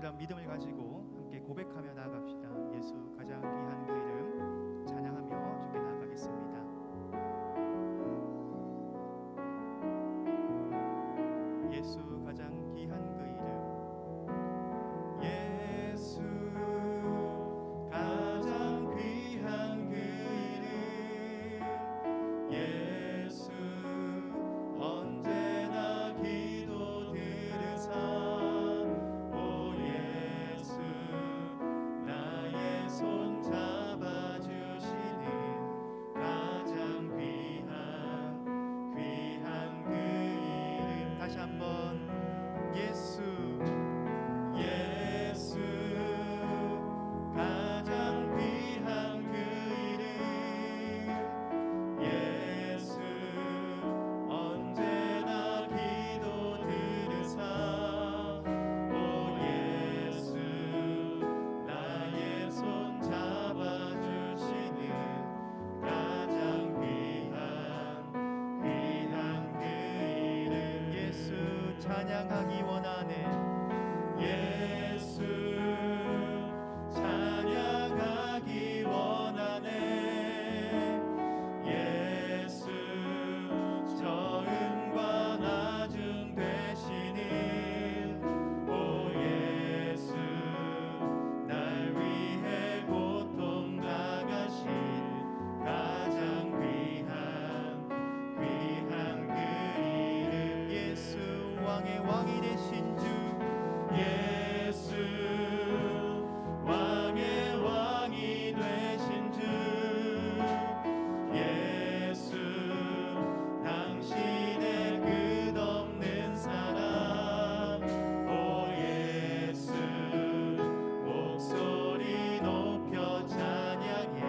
그런 믿음을 가지고 함께 고백하며 나아갑시다. 예수 가장 귀한 그 이름 찬양하며 주께 나아가겠습니다. 예수 가장 귀한 그 이름, 예수 가장 귀한 그 이름, 예수 언제나 기도 들으사, 오 예수 나의 손 잡아주시는 가장 귀한 그 이름. 다시 한번 예수 가장 귀한 그 이름, 예수 언제나 기도 들으사, 오 예수 나의 손 잡아주시는 가장 귀한 그 이름. 예수 찬양하기 원하네, 예수 찬양하기 원하네, 예수 저음과 나중 되시는, 오 예수 날 위해 고통 당하신 가장 귀한 그 이름. 예수 왕의 왕이 되신 주, 예수 왕의 왕이 되신 주, 예수 당신의 끝없는 사랑, 오 예수 목소리 높여 찬양해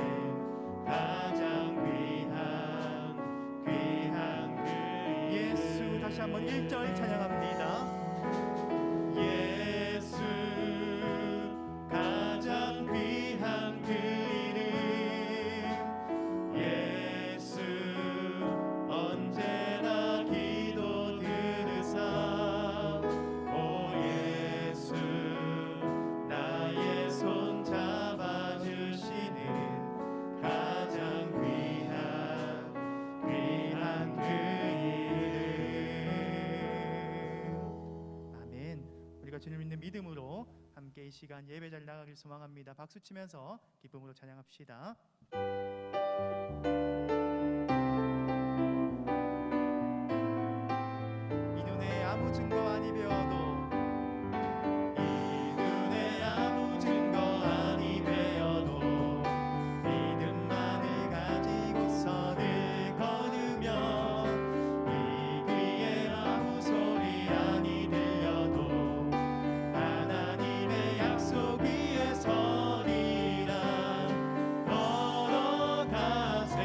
가장 귀한 그 이름. 예수 다시 한번 1절 찬양합니다. 예수 가장 귀한 그 이름, 예수 언제나 기도 들으사, 오 예수 나의 손 잡아주시는 가장 귀한 그 이름. 아멘. 우리가 주님 믿는 믿음으로 함께 이 시간 예배 잘 나가길 소망합니다. 박수 치면서 기쁨으로 찬양합시다. 이 눈에 아무 증거 아니 배워도, 이 눈에 아무 증거 아니 배워도 믿음만을 가지고서는 걸으며, 이 귀에 아무 소리 아니 들려도 하나님의 약속 위에 서리라. 걸어가세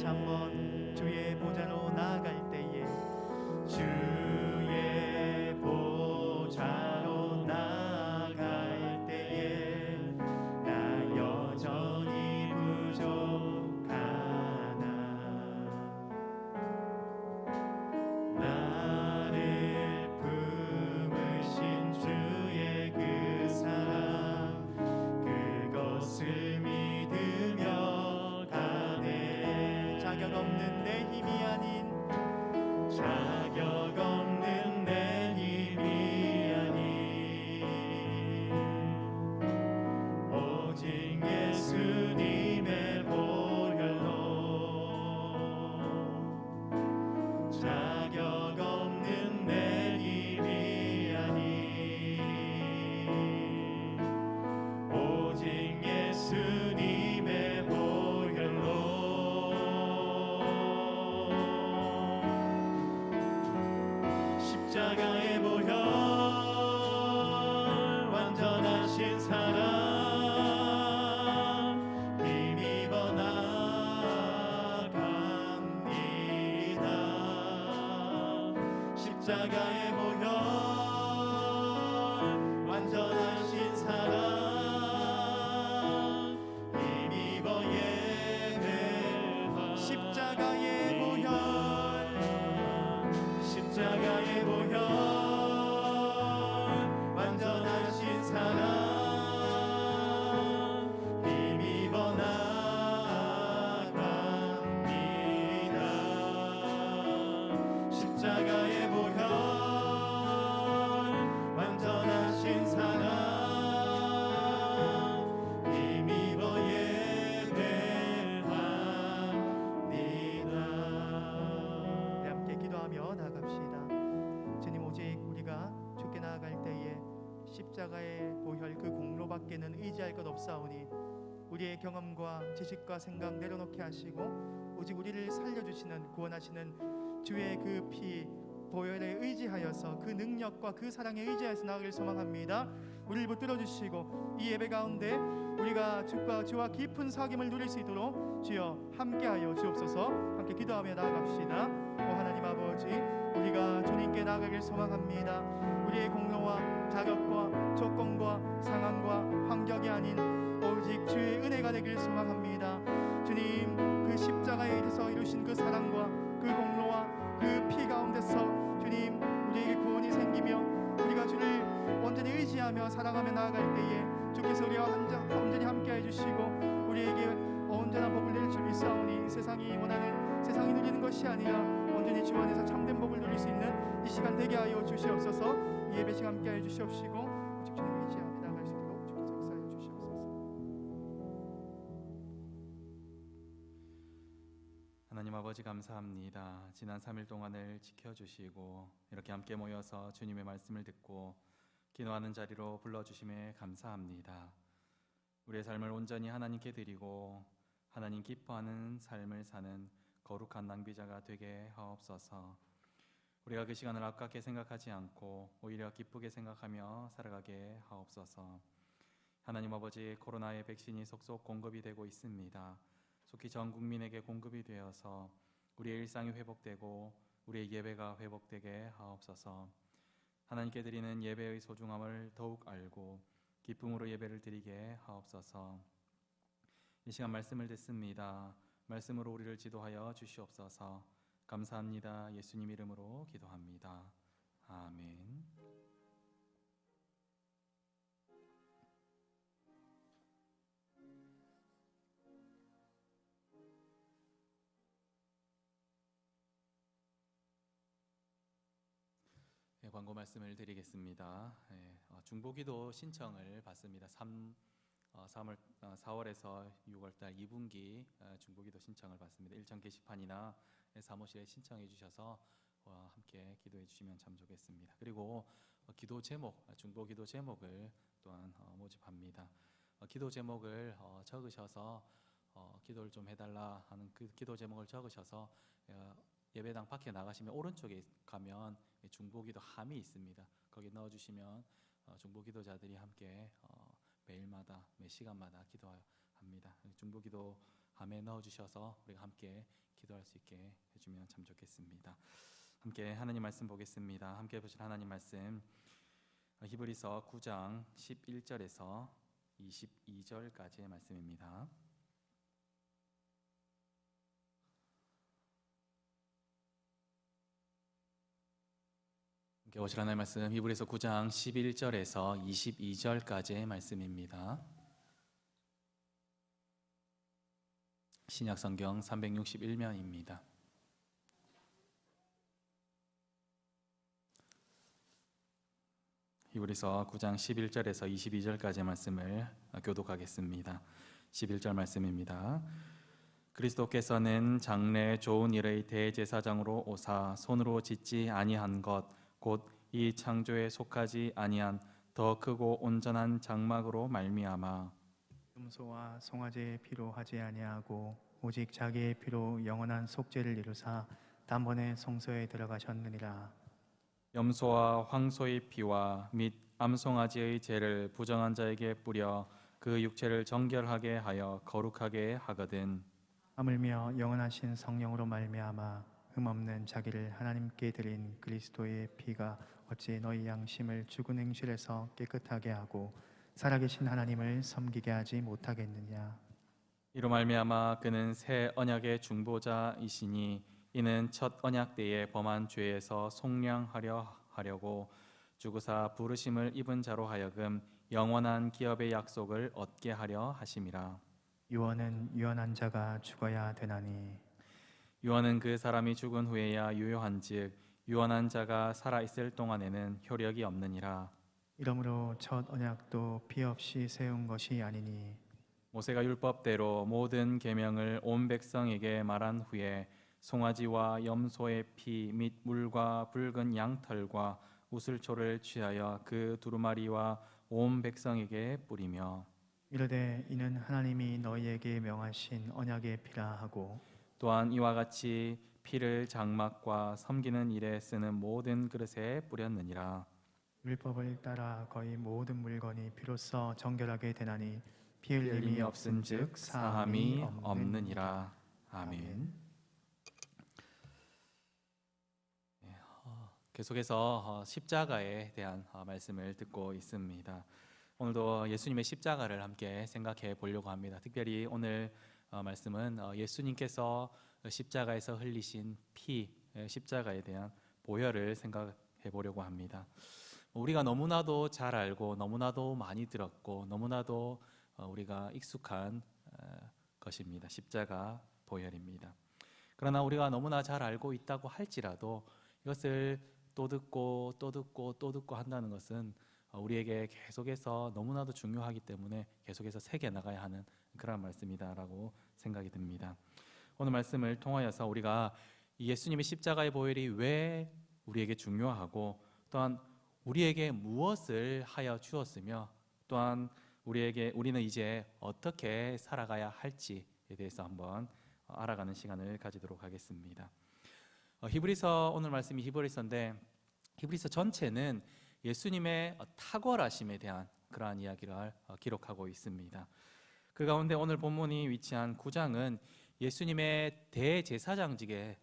다시 한번 주의 보좌로 나아갈 때에 주의 보좌로 나아갈 때에 나 여전히 부족하나 나를 품으신 주의 그 사랑 그것을 믿으며 가네 자격 없는 내 힘이 아닌 자격 없는 내 힘이 아닌 오직 예수님의 보혈로 자격 없는 내 힘이 아닌 오직 예수님의 보혈로 십자가의 보혈 완전하신 사랑 힘입어 나갑니다 십자가의 보혈 완전하신 사랑 힘입어 예배하 십자가의 보혈 십자가의 보혈 완전하신 사랑 힘입어 나갑니다 십자가의 보혈 완전하신 사랑 힘입어 예배합니다 네, 함께 기도하며 나아갑시다 주님 오직 우리가 주께 나아갈 때에 십자가의 보혈 그 공로밖에는 의지할 것 없사오니 우리의 경험과 지식과 생각 내려놓게 하시고 오직 우리를 살려주시는 구원하시는 주의 그 피 보혈에 의지하여서 그 능력과 그 사랑에 의지하여서 나아가길 소망합니다. 우리를 붙들어 주시고 이 예배 가운데 우리가 주와 깊은 사귐을 누릴 수 있도록 주여 함께하여 주옵소서. 함께 기도하며 나아갑시다. 오 하나님 아버지 우리가 주님께 나아가길 소망합니다. 우리의 공로와 자격과 조건과 상황과 환경이 아닌 오직 주의 은혜가 되길 소망합니다. 주님 그 십자가에 있어서 이루신 그 사랑과 그 공로와 그 피 가운데서 주님 우리에게 구원이 생기며 우리가 주를 온전히 의지하며 사랑하며 나아갈 때에 주께서 우리와 온전히 함께해 주시고 우리에게 온전한 복을 내릴 줄 믿사오니 세상이 원하는 세상이 누리는 것이 아니라 온전히 주 안에서 참된 복을 누릴 수 있는 이 시간 되게 하여 주시옵소서. 이 예배 시간 함께하여 주시옵시고 오직 주님 의지하며 나아갈 수 있도록 주께서 역사하여 주시옵소서. 하나님 아버지 감사합니다. 지난 3일 동안을 지켜주시고 이렇게 함께 모여서 주님의 말씀을 듣고 기도하는 자리로 불러주심에 감사합니다. 우리의 삶을 온전히 하나님께 드리고 하나님 기뻐하는 삶을 사는 거룩한 낭비자가 되게 하옵소서. 우리가 그 시간을 아깝게 생각하지 않고 오히려 기쁘게 생각하며 살아가게 하옵소서. 하나님 아버지 코로나의 백신이 속속 공급이 되고 있습니다. 속히 전 국민에게 공급이 되어서 우리의 일상이 회복되고 우리의 예배가 회복되게 하옵소서. 하나님께 드리는 예배의 소중함을 더욱 알고 기쁨으로 예배를 드리게 하옵소서. 이 시간 말씀을 듣습니다. 말씀으로 우리를 지도하여 주시옵소서. 감사합니다. 예수님 이름으로 기도합니다. 아멘. 네, 광고 말씀을 드리겠습니다. 중보기도 신청을 받습니다. 4월에서 6월달 2분기 중보기도 신청을 받습니다. 일정 게시판이나 사무실에 신청해 주셔서 함께 기도해 주시면 참 좋겠습니다. 그리고 기도 제목, 중보기도 제목을 또한 모집합니다. 기도 제목을 적으셔서 기도를 좀 해달라 하는 그 기도 제목을 적으셔서 예배당 밖에 나가시면 오른쪽에 가면 중보기도 함이 있습니다. 거기 넣어주시면 중보기도자들이 함께 매일마다 매 시간마다 기도합니다. 중보기도 함에 넣어주셔서 우리가 함께 기도할 수 있게 해주면 참 좋겠습니다. 함께 하나님 말씀 보겠습니다. 함께 보실 하나님 말씀 히브리서 9장 11절에서 22절까지의 말씀입니다. 함께 보실 하나님 말씀 히브리서 9장 11절에서 22절까지의 말씀입니다. 신약성경 361면입니다. 히브리서 9장 11절에서 22절까지의 말씀을 교독하겠습니다. 11절 말씀입니다. 그리스도께서는 장래 좋은 일의 대제사장으로 오사 손으로 짓지 아니한 것 곧 이 창조에 속하지 아니한 더 크고 온전한 장막으로 말미암아 염소와 송아지의 피로 하지 아니하고 오직 자기의 피로 영원한 속죄를 이루사 단번에 성소에 들어가셨느니라. 염소와 황소의 피와 및 암송아지의 죄를 부정한 자에게 뿌려 그 육체를 정결하게 하여 거룩하게 하거든. 하물며 영원하신 성령으로 말미암아 흠없는 자기를 하나님께 드린 그리스도의 피가 어찌 너희 양심을 죽은 행실에서 깨끗하게 하고 살아계신 하나님을 섬기게 하지 못하겠느냐. 이로 말미암아 그는 새 언약의 중보자이시니 이는 첫 언약 때에 범한 죄에서 속량하려 하려고 주구사 부르심을 입은 자로 하여금 영원한 기업의 약속을 얻게 하려 하심이라. 유언은 유언한 자가 죽어야 되나니 유언은 그 사람이 죽은 후에야 유효한즉 유언한 자가 살아 있을 동안에는 효력이 없느니라. 이러므로 첫 언약도 피 없이 세운 것이 아니니 모세가 율법대로 모든 계명을 온 백성에게 말한 후에 송아지와 염소의 피 및 물과 붉은 양털과 우슬초를 취하여 그 두루마리와 온 백성에게 뿌리며 이르되 이는 하나님이 너희에게 명하신 언약의 피라 하고 또한 이와 같이 피를 장막과 섬기는 일에 쓰는 모든 그릇에 뿌렸느니라. 율법을 따라 거의 모든 물건이 피로써 정결하게 되나니 피 흘림이 없은즉 사함이 없느니라. 아멘. 계속해서 십자가에 대한 말씀을 듣고 있습니다. 오늘도 예수님의 십자가를 함께 생각해 보려고 합니다. 특별히 오늘 말씀은 예수님께서 십자가에서 흘리신 피, 십자가에 대한 보혈을 생각해 보려고 합니다. 우리가 너무나도 잘 알고 너무나도 많이 들었고 너무나도 우리가 익숙한 것입니다. 십자가 보혈입니다. 그러나 우리가 너무나 잘 알고 있다고 할지라도 이것을 또 듣고 또 듣고 또 듣고 한다는 것은 우리에게 계속해서 너무나도 중요하기 때문에 계속해서 새겨나가야 하는 그런 말씀이다라고 생각이 듭니다. 오늘 말씀을 통하여서 우리가 예수님의 십자가의 보혈이 왜 우리에게 중요하고 또한 우리에게 무엇을 하여 주었으며 또한 우리는 이제 어떻게 살아가야 할지에 대해서 한번 알아가는 시간을 가지도록 하겠습니다. 히브리서 오늘 말씀이 히브리서인데 히브리서 전체는 예수님의 탁월하심에 대한 그러한 이야기를 기록하고 있습니다. 그 가운데 오늘 본문이 위치한 9장은 예수님의 대제사장직의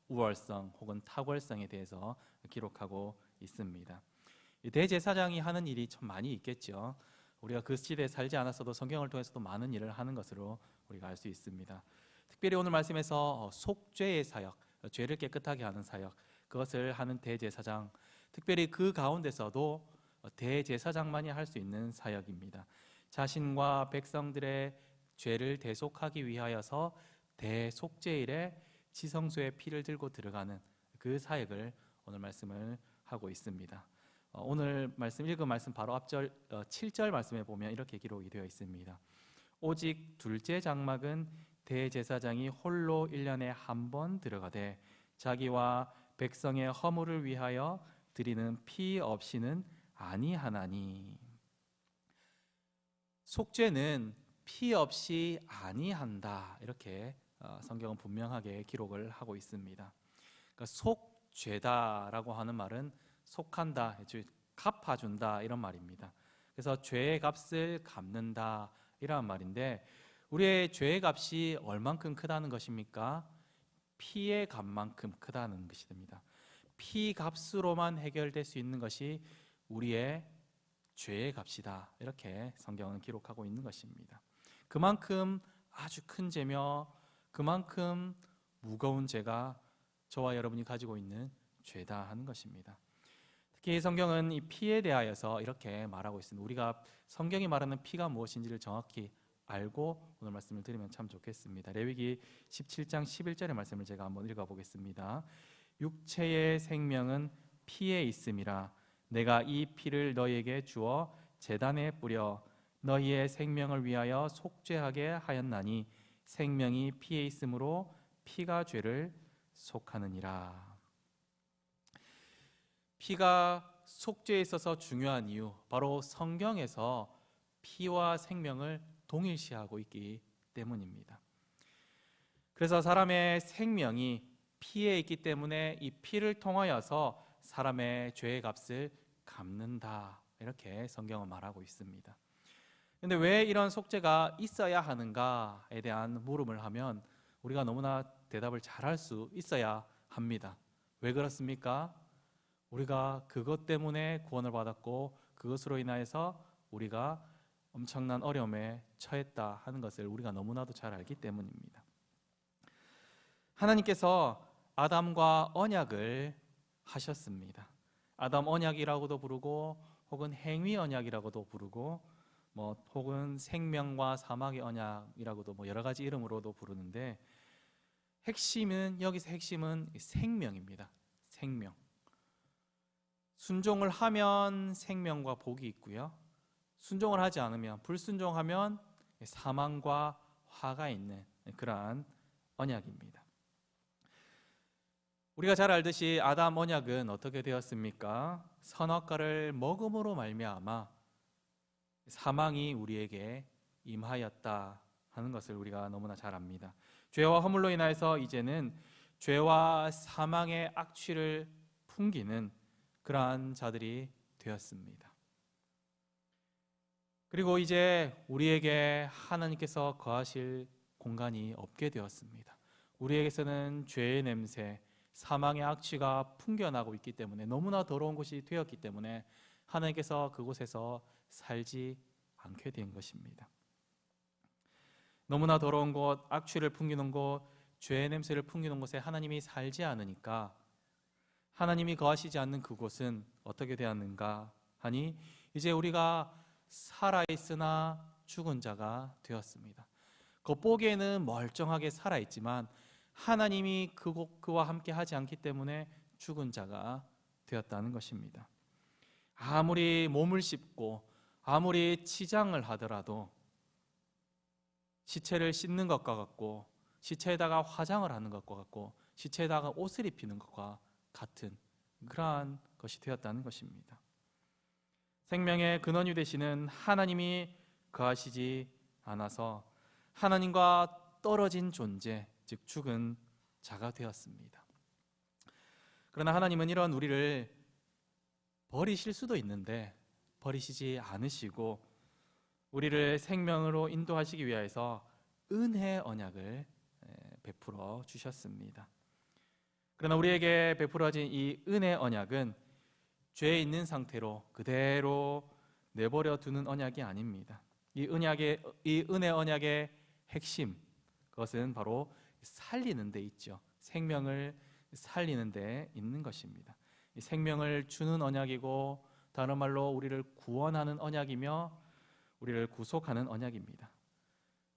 우월성 혹은 탁월성에 대해서 기록하고 있습니다. 이 대제사장이 하는 일이 참 많이 있겠죠. 우리가 그 시대에 살지 않았어도 성경을 통해서도 많은 일을 하는 것으로 우리가 알 수 있습니다. 특별히 오늘 말씀에서 속죄의 사역, 죄를 깨끗하게 하는 사역, 그것을 하는 대제사장, 특별히 그 가운데서도 대제사장만이 할 수 있는 사역입니다. 자신과 백성들의 죄를 대속하기 위하여서 대속죄일에 지성소에 피를 들고 들어가는 그 사역을 오늘 말씀을 하고 있습니다. 오늘 말씀 읽은 말씀 바로 앞절 7절 말씀에 보면 이렇게 기록이 되어 있습니다. 오직 둘째 장막은 대제사장이 홀로 1년에 한 번 들어가되 자기와 백성의 허물을 위하여 드리는 피 없이는 아니하나니. 속죄는 피 없이 아니한다, 이렇게 성경은 분명하게 기록을 하고 있습니다. 그러니까 속죄다라고 하는 말은 속한다, 갚아준다 이런 말입니다. 그래서 죄의 값을 갚는다 이런 말인데 우리의 죄의 값이 얼만큼 크다는 것입니까? 피의 값만큼 크다는 것이 됩니다. 피 값으로만 해결될 수 있는 것이 우리의 죄의 값이다. 이렇게 성경은 기록하고 있는 것입니다. 그만큼 아주 큰 죄며 그만큼 무거운 죄가 저와 여러분이 가지고 있는 죄다 하는 것입니다. 특히 성경은 이 피에 대하여서 이렇게 말하고 있습니다. 우리가 성경이 말하는 피가 무엇인지를 정확히 알고 오늘 말씀을 드리면 참 좋겠습니다. 레위기 17장 11절의 말씀을 제가 한번 읽어보겠습니다. 육체의 생명은 피에 있음이라. 내가 이 피를 너희에게 주어 제단에 뿌려 너희의 생명을 위하여 속죄하게 하였나니 생명이 피에 있으므로 피가 죄를 속하느니라. 피가 속죄에 있어서 중요한 이유, 바로 성경에서 피와 생명을 동일시하고 있기 때문입니다. 그래서 사람의 생명이 피에 있기 때문에 이 피를 통하여서 사람의 죄의 값을 갚는다. 이렇게 성경은 말하고 있습니다. 그런데 왜 이런 속죄가 있어야 하는가에 대한 물음을 하면 우리가 너무나 대답을 잘할 수 있어야 합니다. 왜 그렇습니까? 우리가 그것 때문에 구원을 받았고 그것으로 인하여서 우리가 엄청난 어려움에 처했다 하는 것을 우리가 너무나도 잘 알기 때문입니다. 하나님께서 아담과 언약을 하셨습니다. 아담 언약이라고도 부르고 혹은 행위 언약이라고도 부르고 혹은 생명과 사막의 언약이라고도 여러 가지 이름으로도 부르는데 여기서 핵심은 생명입니다. 생명. 순종을 하면 생명과 복이 있고요. 순종을 하지 않으면, 불순종하면 사망과 화가 있는 그러한 언약입니다. 우리가 잘 알듯이 아담 언약은 어떻게 되었습니까? 선악과를 먹음으로 말미암아 사망이 우리에게 임하였다 하는 것을 우리가 너무나 잘 압니다. 죄와 허물로 인하여서 이제는 죄와 사망의 악취를 풍기는 그러한 자들이 되었습니다. 그리고 이제 우리에게 하나님께서 거하실 공간이 없게 되었습니다. 우리에게서는 죄의 냄새, 사망의 악취가 풍겨나고 있기 때문에 너무나 더러운 곳이 되었기 때문에 하나님께서 그곳에서 살지 않게 된 것입니다. 너무나 더러운 곳, 악취를 풍기는 곳, 죄의 냄새를 풍기는 곳에 하나님이 살지 않으니까 하나님이 거하시지 않는 그곳은 어떻게 되었는가 하니 이제 우리가 살아있으나 죽은 자가 되었습니다. 겉보기에는 멀쩡하게 살아있지만 하나님이 그와 함께 하지 않기 때문에 죽은 자가 되었다는 것입니다. 아무리 몸을 씻고 아무리 치장을 하더라도 시체를 씻는 것과 같고 시체에다가 화장을 하는 것과 같고 시체에다가 옷을 입히는 것과 같은 그러한 것이 되었다는 것입니다. 생명의 근원이 되시는 하나님이 거하시지 않아서 하나님과 떨어진 존재, 즉 죽은 자가 되었습니다. 그러나 하나님은 이런 우리를 버리실 수도 있는데 버리시지 않으시고 우리를 생명으로 인도하시기 위하여서 은혜의 언약을 베풀어 주셨습니다. 그러나 우리에게 베풀어진 이 은혜의 언약은 죄에 있는 상태로 그대로 내버려 두는 언약이 아닙니다. 이 은혜 언약의 핵심, 그것은 바로 살리는 데 있죠. 생명을 살리는 데 있는 것입니다. 이 생명을 주는 언약이고 다른 말로 우리를 구원하는 언약이며 우리를 구속하는 언약입니다.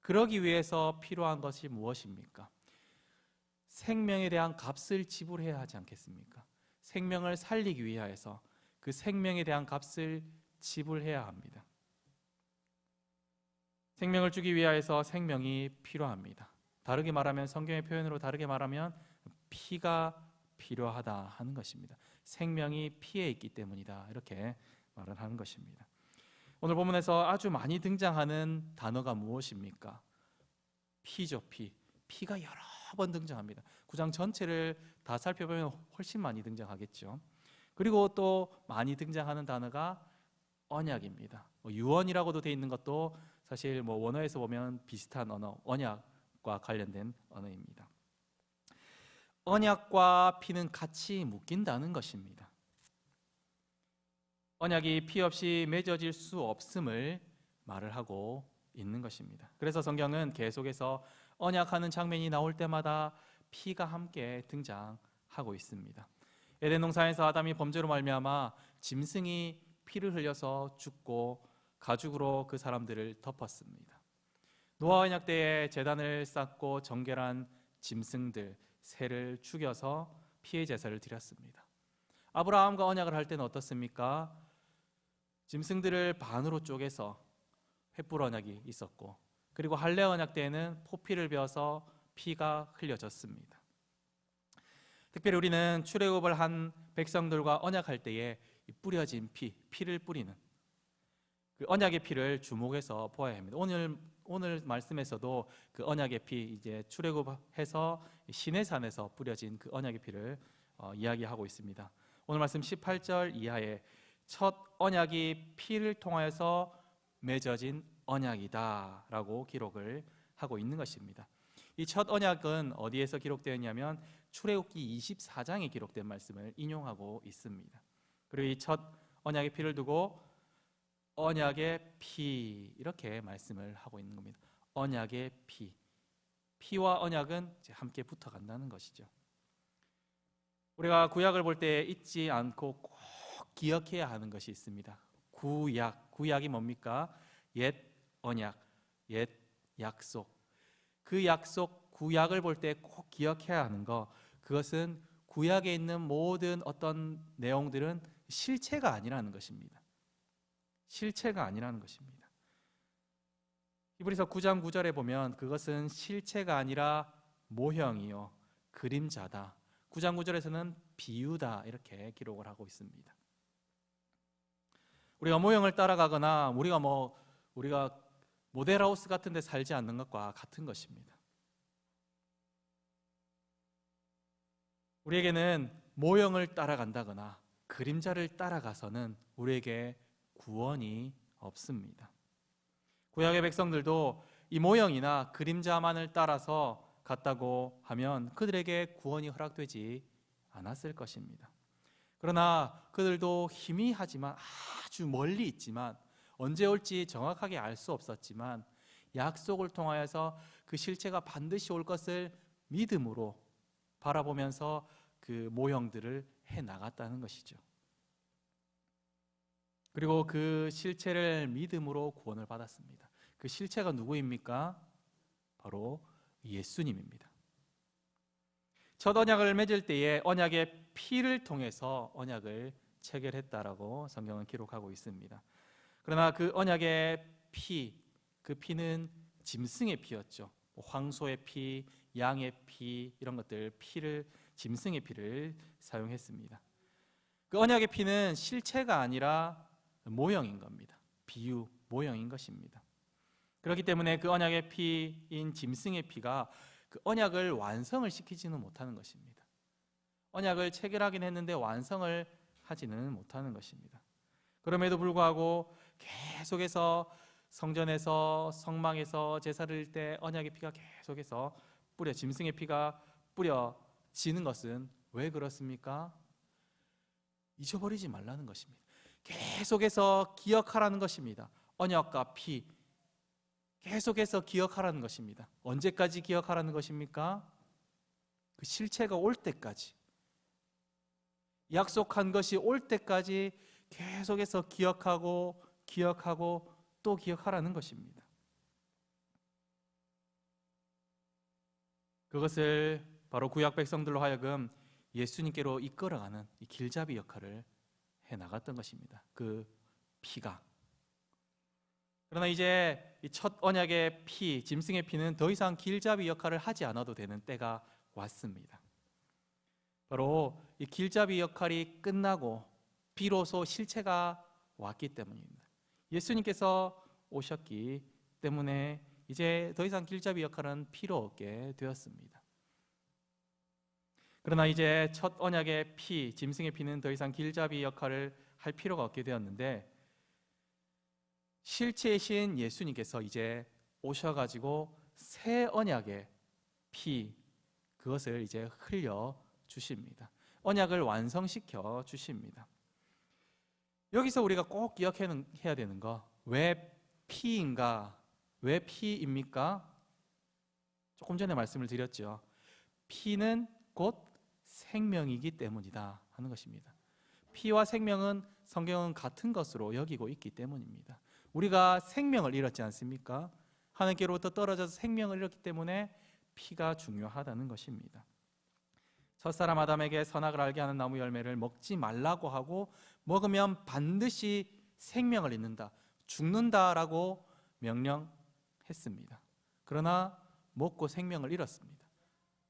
그러기 위해서 필요한 것이 무엇입니까? 생명에 대한 값을 지불해야 하지 않겠습니까? 생명을 살리기 위하여서 그 생명에 대한 값을 지불해야 합니다. 생명을 주기 위하여서 생명이 필요합니다. 다르게 말하면 성경의 표현으로 다르게 말하면 피가 필요하다 하는 것입니다. 생명이 피에 있기 때문이다 이렇게 말을 하는 것입니다. 오늘 본문에서 아주 많이 등장하는 단어가 무엇입니까? 피죠. 피가 여러 번 등장합니다. 9장 전체를 다 살펴보면 훨씬 많이 등장하겠죠. 그리고 또 많이 등장하는 단어가 언약입니다. 유언이라고도 되어 있는 것도 사실 원어에서 보면 비슷한 언어, 언약과 관련된 언어입니다. 언약과 피는 같이 묶인다는 것입니다. 언약이 피 없이 맺어질 수 없음을 말을 하고 있는 것입니다. 그래서 성경은 계속해서 언약하는 장면이 나올 때마다 피가 함께 등장하고 있습니다. 에덴 동산에서 아담이 범죄로 말미암아 짐승이 피를 흘려서 죽고 가죽으로 그 사람들을 덮었습니다. 노아 언약 때에 제단을 쌓고 정결한 짐승들 새를 죽여서 피의 제사를 드렸습니다. 아브라함과 언약을 할 때는 어떻습니까? 짐승들을 반으로 쪼개서 횃불 언약이 있었고, 그리고 할례 언약 때에는 포피를 베어서 피가 흘려졌습니다. 특별히 우리는 출애굽을 한 백성들과 언약할 때에 뿌려진 피를 뿌리는 그 언약의 피를 주목해서 보아야 합니다. 오늘 말씀에서도 그 언약의 피, 이제 출애굽해서 시내산에서 뿌려진 그 언약의 피를 이야기하고 있습니다. 오늘 말씀 18절 이하에 첫 언약이 피를 통하여서 맺어진 언약이다라고 기록을 하고 있는 것입니다. 이 첫 언약은 어디에서 기록되었냐면 출애굽기 24장에 기록된 말씀을 인용하고 있습니다. 그리고 이 첫 언약의 피를 두고 언약의 피 이렇게 말씀을 하고 있는 겁니다. 언약의 피와 언약은 함께 붙어간다는 것이죠. 우리가 구약을 볼 때 잊지 않고 꼭 기억해야 하는 것이 있습니다. 구약이 뭡니까? 옛 언약, 옛 약속. 그 약속 구약을 볼 때 꼭 기억해야 하는 것, 그것은 구약에 있는 모든 어떤 내용들은 실체가 아니라는 것입니다. 실체가 아니라는 것입니다. 히브리서 9장 9절에 보면 그것은 실체가 아니라 모형이요 그림자다. 9장 9절에서는 비유다 이렇게 기록을 하고 있습니다. 우리가 모형을 따라가거나 우리가 모델하우스 같은 데 살지 않는 것과 같은 것입니다. 우리에게는 모형을 따라간다거나 그림자를 따라가서는 우리에게 구원이 없습니다. 구약의 백성들도 이 모형이나 그림자만을 따라서 갔다고 하면 그들에게 구원이 허락되지 않았을 것입니다. 그러나 그들도 희미하지만 아주 멀리 있지만 언제 올지 정확하게 알 수 없었지만 약속을 통하여서 그 실체가 반드시 올 것을 믿음으로 바라보면서 그 모형들을 해나갔다는 것이죠. 그리고 그 실체를 믿음으로 구원을 받았습니다. 그 실체가 누구입니까? 바로 예수님입니다. 첫 언약을 맺을 때에 언약의 피를 통해서 언약을 체결했다라고 성경은 기록하고 있습니다. 그러나 그 언약의 그 피는 짐승의 피였죠. 황소의 피, 양의 피 이런 것들 짐승의 피를 사용했습니다. 그 언약의 피는 실체가 아니라 모형인 겁니다. 비유, 모형인 것입니다. 그렇기 때문에 그 언약의 피인 짐승의 피가 그 언약을 완성을 시키지는 못하는 것입니다. 언약을 체결하긴 했는데 완성을 하지는 못하는 것입니다. 그럼에도 불구하고 계속해서 성전에서 성막에서 제사를 드릴 때 언약의 피가 계속해서 짐승의 피가 뿌려지는 것은 왜 그렇습니까? 잊어버리지 말라는 것입니다. 계속해서 기억하라는 것입니다. 언약과 피 계속해서 기억하라는 것입니다. 언제까지 기억하라는 것입니까? 그 실체가 올 때까지, 약속한 것이 올 때까지 계속해서 기억하고 또 기억하라는 것입니다. 그것을 바로 구약 백성들로 하여금 예수님께로 이끌어가는 이 길잡이 역할을 해나갔던 것입니다. 그 피가. 그러나 이제 이 첫 언약의 피, 짐승의 피는 더 이상 길잡이 역할을 하지 않아도 되는 때가 왔습니다. 바로 이 길잡이 역할이 끝나고 비로소 실체가 왔기 때문입니다. 예수님께서 오셨기 때문에 이제 더 이상 길잡이 역할은 필요 없게 되었습니다. 그러나 이제 첫 언약의 피, 짐승의 피는 더 이상 길잡이 역할을 할 필요가 없게 되었는데 실체이신 예수님께서 이제 오셔가지고 새 언약의 피, 그것을 이제 흘려 주십니다. 언약을 완성시켜 주십니다. 여기서 우리가 꼭 기억해야 되는 거, 왜 피인가? 왜 피입니까? 조금 전에 말씀을 드렸죠. 피는 곧 생명이기 때문이다 하는 것입니다. 피와 생명은 성경은 같은 것으로 여기고 있기 때문입니다. 우리가 생명을 잃었지 않습니까? 하나님께로부터 떨어져서 생명을 잃었기 때문에 피가 중요하다는 것입니다. 첫사람 아담에게 선악을 알게 하는 나무 열매를 먹지 말라고 하고 먹으면 반드시 생명을 잃는다, 죽는다라고 명령했습니다. 그러나 먹고 생명을 잃었습니다.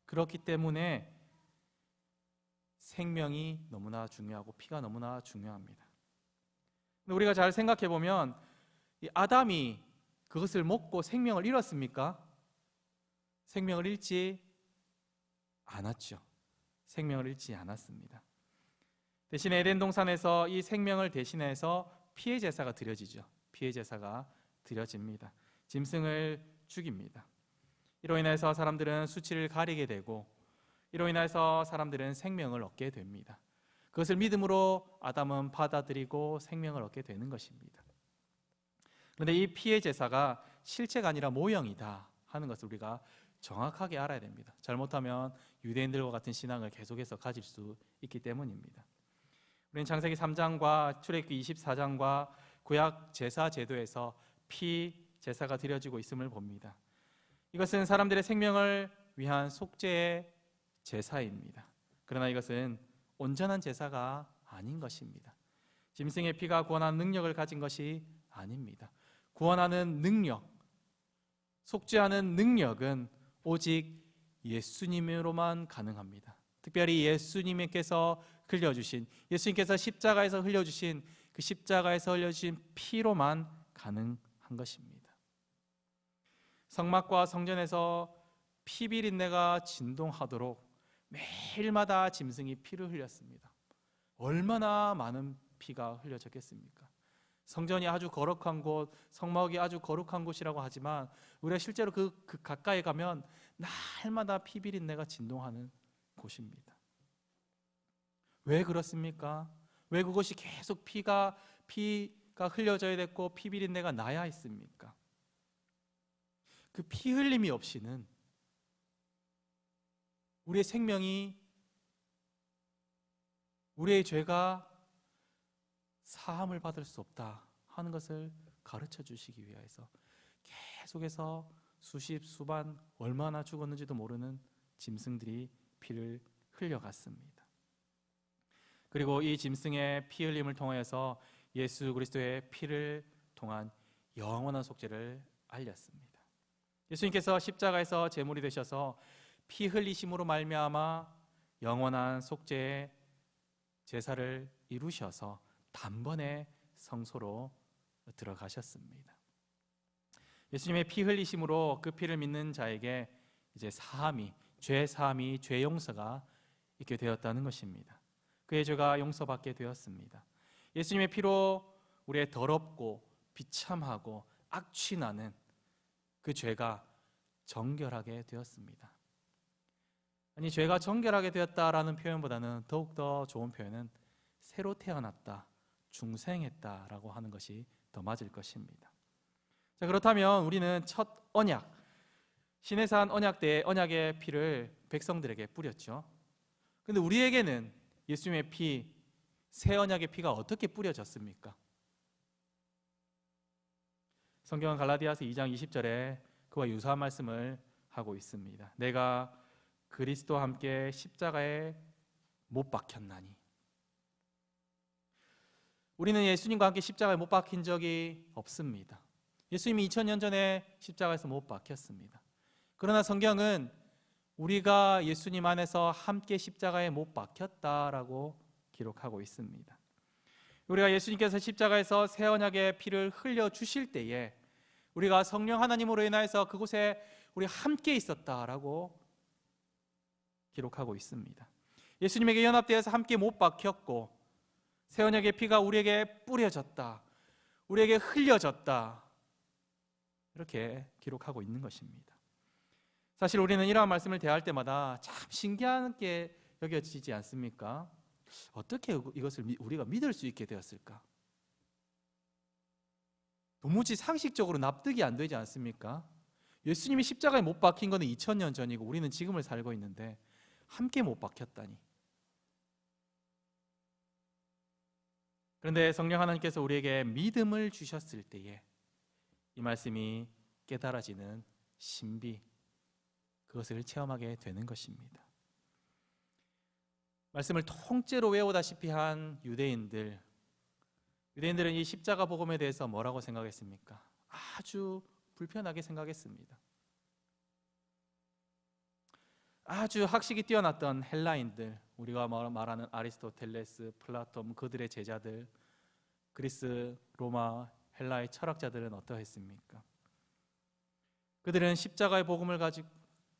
그렇기 때문에 생명이 너무나 중요하고 피가 너무나 중요합니다. 근데 우리가 잘 생각해 보면 이 아담이 그것을 먹고 생명을 잃었습니까? 생명을 잃지 않았죠. 생명을 잃지 않았습니다. 대신에 에덴 동산에서 이 생명을 대신해서 피의 제사가 드려지죠. 피의 제사가 드려집니다. 짐승을 죽입니다. 이로 인해서 사람들은 수치를 가리게 되고, 이로 인해서 사람들은 생명을 얻게 됩니다. 그것을 믿음으로 아담은 받아들이고 생명을 얻게 되는 것입니다. 그런데 이 피의 제사가 실체가 아니라 모형이다 하는 것을 우리가 정확하게 알아야 됩니다. 잘못하면 유대인들과 같은 신앙을 계속해서 가질 수 있기 때문입니다. 우리는 창세기 3장과 출애굽기 24장과 구약 제사 제도에서 피 제사가 드려지고 있음을 봅니다. 이것은 사람들의 생명을 위한 속죄의 제사입니다. 그러나 이것은 온전한 제사가 아닌 것입니다. 짐승의 피가 구원하는 능력을 가진 것이 아닙니다. 구원하는 능력, 속죄하는 능력은 오직 예수님으로만 가능합니다. 특별히 예수님께서 흘려주신, 예수님께서 십자가에서 흘려주신 그 십자가에서 흘려주신 피로만 가능한 것입니다. 성막과 성전에서 피 비린내가 진동하도록 매일마다 짐승이 피를 흘렸습니다. 얼마나 많은 피가 흘려졌겠습니까? 성전이 아주 거룩한 곳, 성막이 아주 거룩한 곳이라고 하지만 우리가 실제로 그 가까이 가면 날마다 피 비린내가 진동하는 곳입니다. 왜 그렇습니까? 왜 그것이 계속 피가 흘려져야 됐고 피 비린내가 나야 했습니까? 그 피 흘림이 없이는 우리의 생명이, 우리의 죄가 사함을 받을 수 없다 하는 것을 가르쳐 주시기 위해서 계속해서 수십, 수반, 얼마나 죽었는지도 모르는 짐승들이 피를 흘려갔습니다. 그리고 이 짐승의 피 흘림을 통하여서 예수 그리스도의 피를 통한 영원한 속죄를 알렸습니다. 예수님께서 십자가에서 제물이 되셔서 피 흘리심으로 말미암아 영원한 속죄의 제사를 이루셔서 단번에 성소로 들어가셨습니다. 예수님의 피 흘리심으로 그 피를 믿는 자에게 이제 죄 사함이, 죄 용서가 있게 되었다는 것입니다. 그의 죄가 용서받게 되었습니다. 예수님의 피로 우리의 더럽고 비참하고 악취나는 그 죄가 정결하게 되었습니다. 아니, 죄가 정결하게 되었다라는 표현보다는 더욱더 좋은 표현은 새로 태어났다, 중생했다라고 하는 것이 더 맞을 것입니다. 자, 그렇다면 우리는 첫 언약, 시내산 언약 때 언약의 피를 백성들에게 뿌렸죠. 그런데 우리에게는 예수님의 피, 새 언약의 피가 어떻게 뿌려졌습니까? 성경은 갈라디아서 2장 20절에 그와 유사한 말씀을 하고 있습니다. 내가 그리스도와 함께 십자가에 못 박혔나니. 우리는 예수님과 함께 십자가에 못 박힌 적이 없습니다. 예수님이 2000년 전에 십자가에서 못 박혔습니다. 그러나 성경은 우리가 예수님 안에서 함께 십자가에 못 박혔다라고 기록하고 있습니다. 우리가 예수님께서 십자가에서 새 언약의 피를 흘려주실 때에 우리가 성령 하나님으로 인하여서 그곳에 우리 함께 있었다라고 기록하고 있습니다. 예수님에게 연합되어서 함께 못 박혔고 새 언약의 피가 우리에게 뿌려졌다. 우리에게 흘려졌다. 이렇게 기록하고 있는 것입니다. 사실 우리는 이러한 말씀을 대할 때마다 참 신기하게 여겨지지 않습니까? 어떻게 이것을 우리가 믿을 수 있게 되었을까? 도무지 상식적으로 납득이 안 되지 않습니까? 예수님이 십자가에 못 박힌 것은 2000년 전이고 우리는 지금을 살고 있는데 함께 못 박혔다니. 그런데 성령 하나님께서 우리에게 믿음을 주셨을 때에 이 말씀이 깨달아지는 신비, 그것을 체험하게 되는 것입니다. 말씀을 통째로 외우다시피 한 유대인들은 이 십자가 복음에 대해서 뭐라고 생각했습니까? 아주 불편하게 생각했습니다. 아주 학식이 뛰어났던 헬라인들, 우리가 말하는 아리스토텔레스, 플라톤, 그들의 제자들, 그리스, 로마, 헬라의 철학자들은 어떠했습니까? 그들은 십자가의 복음을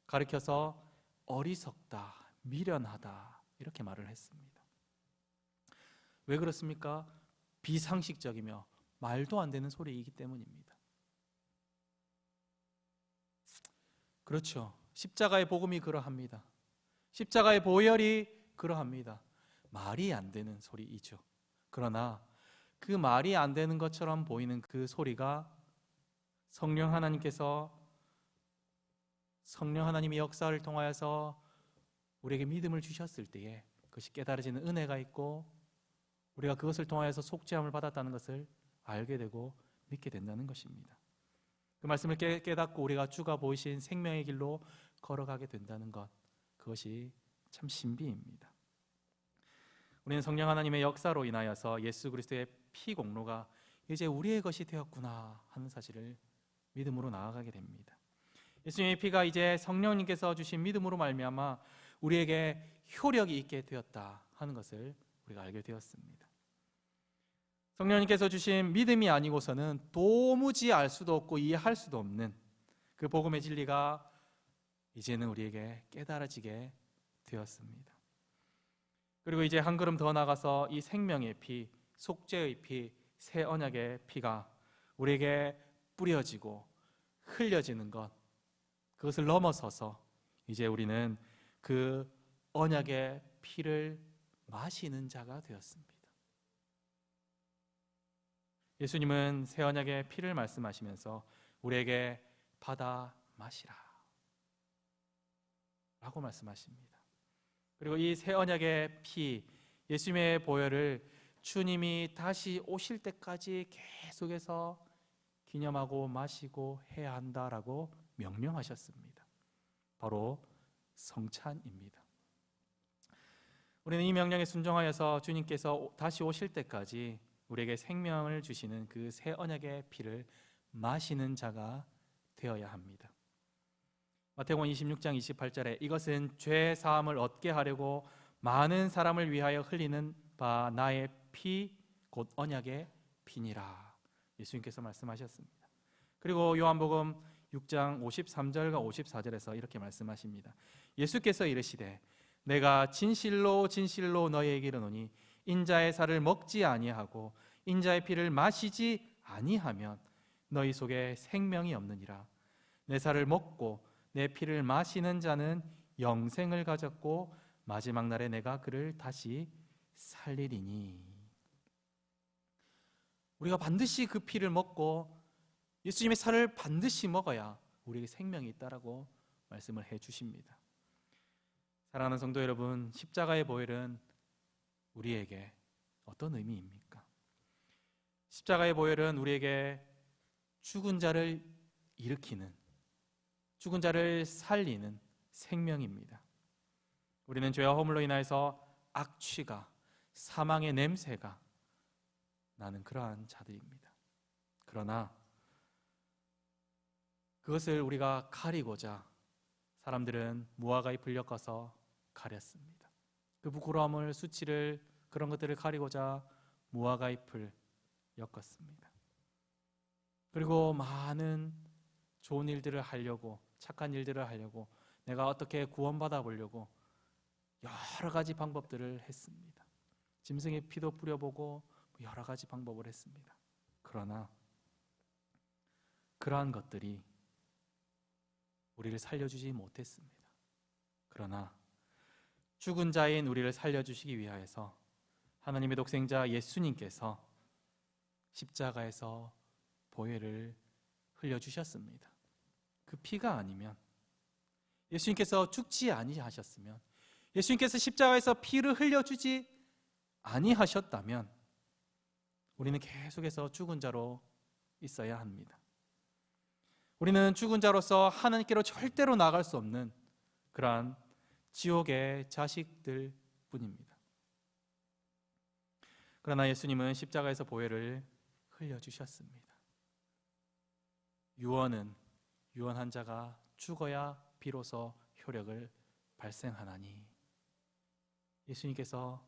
가리켜서 어리석다, 미련하다 이렇게 말을 했습니다. 왜 그렇습니까? 비상식적이며 말도 안 되는 소리이기 때문입니다. 그렇죠. 십자가의 복음이 그러합니다. 십자가의 보혈이 그러합니다. 말이 안 되는 소리이죠. 그러나 그 말이 안 되는 것처럼 보이는 그 소리가 성령 하나님의 역사를 통하여서 우리에게 믿음을 주셨을 때에 그것이 깨달아지는 은혜가 있고 우리가 그것을 통하여서 속죄함을 받았다는 것을 알게 되고 믿게 된다는 것입니다. 그 말씀을 깨닫고 우리가 주가 보이신 생명의 길로 걸어가게 된다는 것, 그것이 참 신비입니다. 우리는 성령 하나님의 역사로 인하여서 예수 그리스도의 피 공로가 이제 우리의 것이 되었구나 하는 사실을 믿음으로 나아가게 됩니다. 예수님의 피가 이제 성령님께서 주신 믿음으로 말미암아 우리에게 효력이 있게 되었다 하는 것을 우리가 알게 되었습니다. 성령님께서 주신 믿음이 아니고서는 도무지 알 수도 없고 이해할 수도 없는 그 복음의 진리가 이제는 우리에게 깨달아지게 되었습니다. 그리고 이제 한 걸음 더 나가서 이 생명의 피, 속죄의 피, 새 언약의 피가 우리에게 뿌려지고 흘려지는 것, 그것을 넘어서서 이제 우리는 그 언약의 피를 마시는 자가 되었습니다. 예수님은 새 언약의 피를 말씀하시면서 우리에게 받아 마시라 라고 말씀하십니다. 그리고 이 새 언약의 피, 예수님의 보혈을 주님이 다시 오실 때까지 계속해서 기념하고 마시고 해야 한다라고 명령하셨습니다. 바로 성찬입니다. 우리는 이 명령에 순종하여서 주님께서 다시 오실 때까지 우리에게 생명을 주시는 그 새 언약의 피를 마시는 자가 되어야 합니다. 마태복음 26장 28절에 이것은 죄 사함을 얻게 하려고 많은 사람을 위하여 흘리는 바 나의 피 곧 언약의 피니라 예수님께서 말씀하셨습니다. 그리고 요한복음 6장 53절과 54절에서 이렇게 말씀하십니다. 예수께서 이르시되 내가 진실로 진실로 너희에게 이르노니 인자의 살을 먹지 아니하고 인자의 피를 마시지 아니하면 너희 속에 생명이 없느니라. 내 살을 먹고 내 피를 마시는 자는 영생을 가졌고 마지막 날에 내가 그를 다시 살리리니. 우리가 반드시 그 피를 먹고 예수님의 살을 반드시 먹어야 우리에게 생명이 있다라고 말씀을 해 주십니다. 사랑하는 성도 여러분, 십자가의 보혈은 우리에게 어떤 의미입니까? 십자가의 보혈은 우리에게 죽은 자를 일으키는, 죽은 자를 살리는 생명입니다. 우리는 죄와 허물로 인하여서 악취가, 사망의 냄새가 나는 그러한 자들입니다. 그러나 그것을 우리가 가리고자 사람들은 무화과 잎을 엮어서 가렸습니다. 그 부끄러움을, 수치를, 그런 것들을 가리고자 무화과 잎을 엮었습니다. 그리고 많은 좋은 일들을 하려고, 착한 일들을 하려고, 내가 어떻게 구원받아 보려고 여러 가지 방법들을 했습니다. 짐승의 피도 뿌려보고 여러 가지 방법을 했습니다. 그러나 그러한 것들이 우리를 살려주지 못했습니다. 그러나 죽은 자인 우리를 살려주시기 위하여서 하나님의 독생자 예수님께서 십자가에서 보혈을 흘려주셨습니다. 그 피가 아니면, 예수님께서 죽지 아니하셨으면, 예수님께서 십자가에서 피를 흘려주지 아니하셨다면 우리는 계속해서 죽은 자로 있어야 합니다. 우리는 죽은 자로서 하나님께로 절대로 나갈 수 없는 그러한 지옥의 자식들 뿐입니다. 그러나 예수님은 십자가에서 보혈을 흘려주셨습니다. 유언한 자가 죽어야 비로소 효력을 발생하나니 예수님께서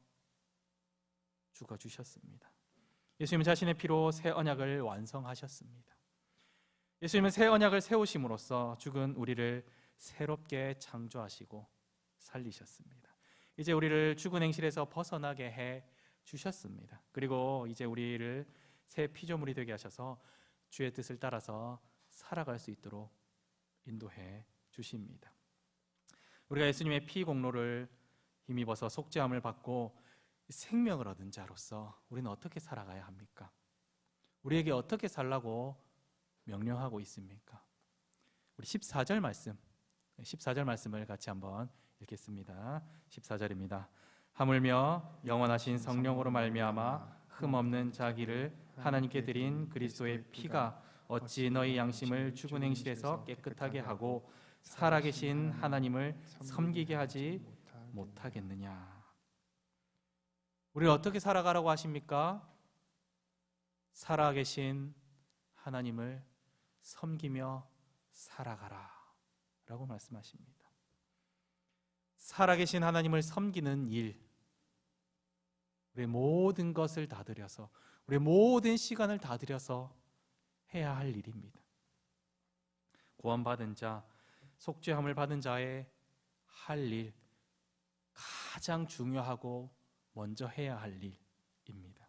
죽어주셨습니다. 예수님은 자신의 피로 새 언약을 완성하셨습니다. 예수님은 새 언약을 세우심으로써 죽은 우리를 새롭게 창조하시고 살리셨습니다. 이제 우리를 죽은 행실에서 벗어나게 해 주셨습니다. 그리고 이제 우리를 새 피조물이 되게 하셔서 주의 뜻을 따라서 살아갈 수 있도록 인도해 주십니다. 우리가 예수님의 피 공로를 힘입어서 속죄함을 받고 생명을 얻은 자로서 우리는 어떻게 살아가야 합니까? 우리에게 어떻게 살라고 명령하고 있습니까? 우리 14절 말씀을 같이 한번 읽겠습니다. 14절입니다. 하물며 영원하신 성령으로 말미암아 흠없는 자기를 하나님께 드린 그리스도의 피가 어찌 너희 양심을 죽은 행실에서 깨끗하게 하고 살아계신 하나님을 섬기게 하지 못하겠느냐. 우리를 어떻게 살아가라고 하십니까? 살아계신 하나님을 섬기며 살아가라 라고 말씀하십니다. 살아계신 하나님을 섬기는 일, 우리의 모든 것을 다 들여서, 우리의 모든 시간을 다 들여서 해야 할 일입니다. 구원받은 자, 속죄함을 받은 자의 할 일, 가장 중요하고 먼저 해야 할 일입니다.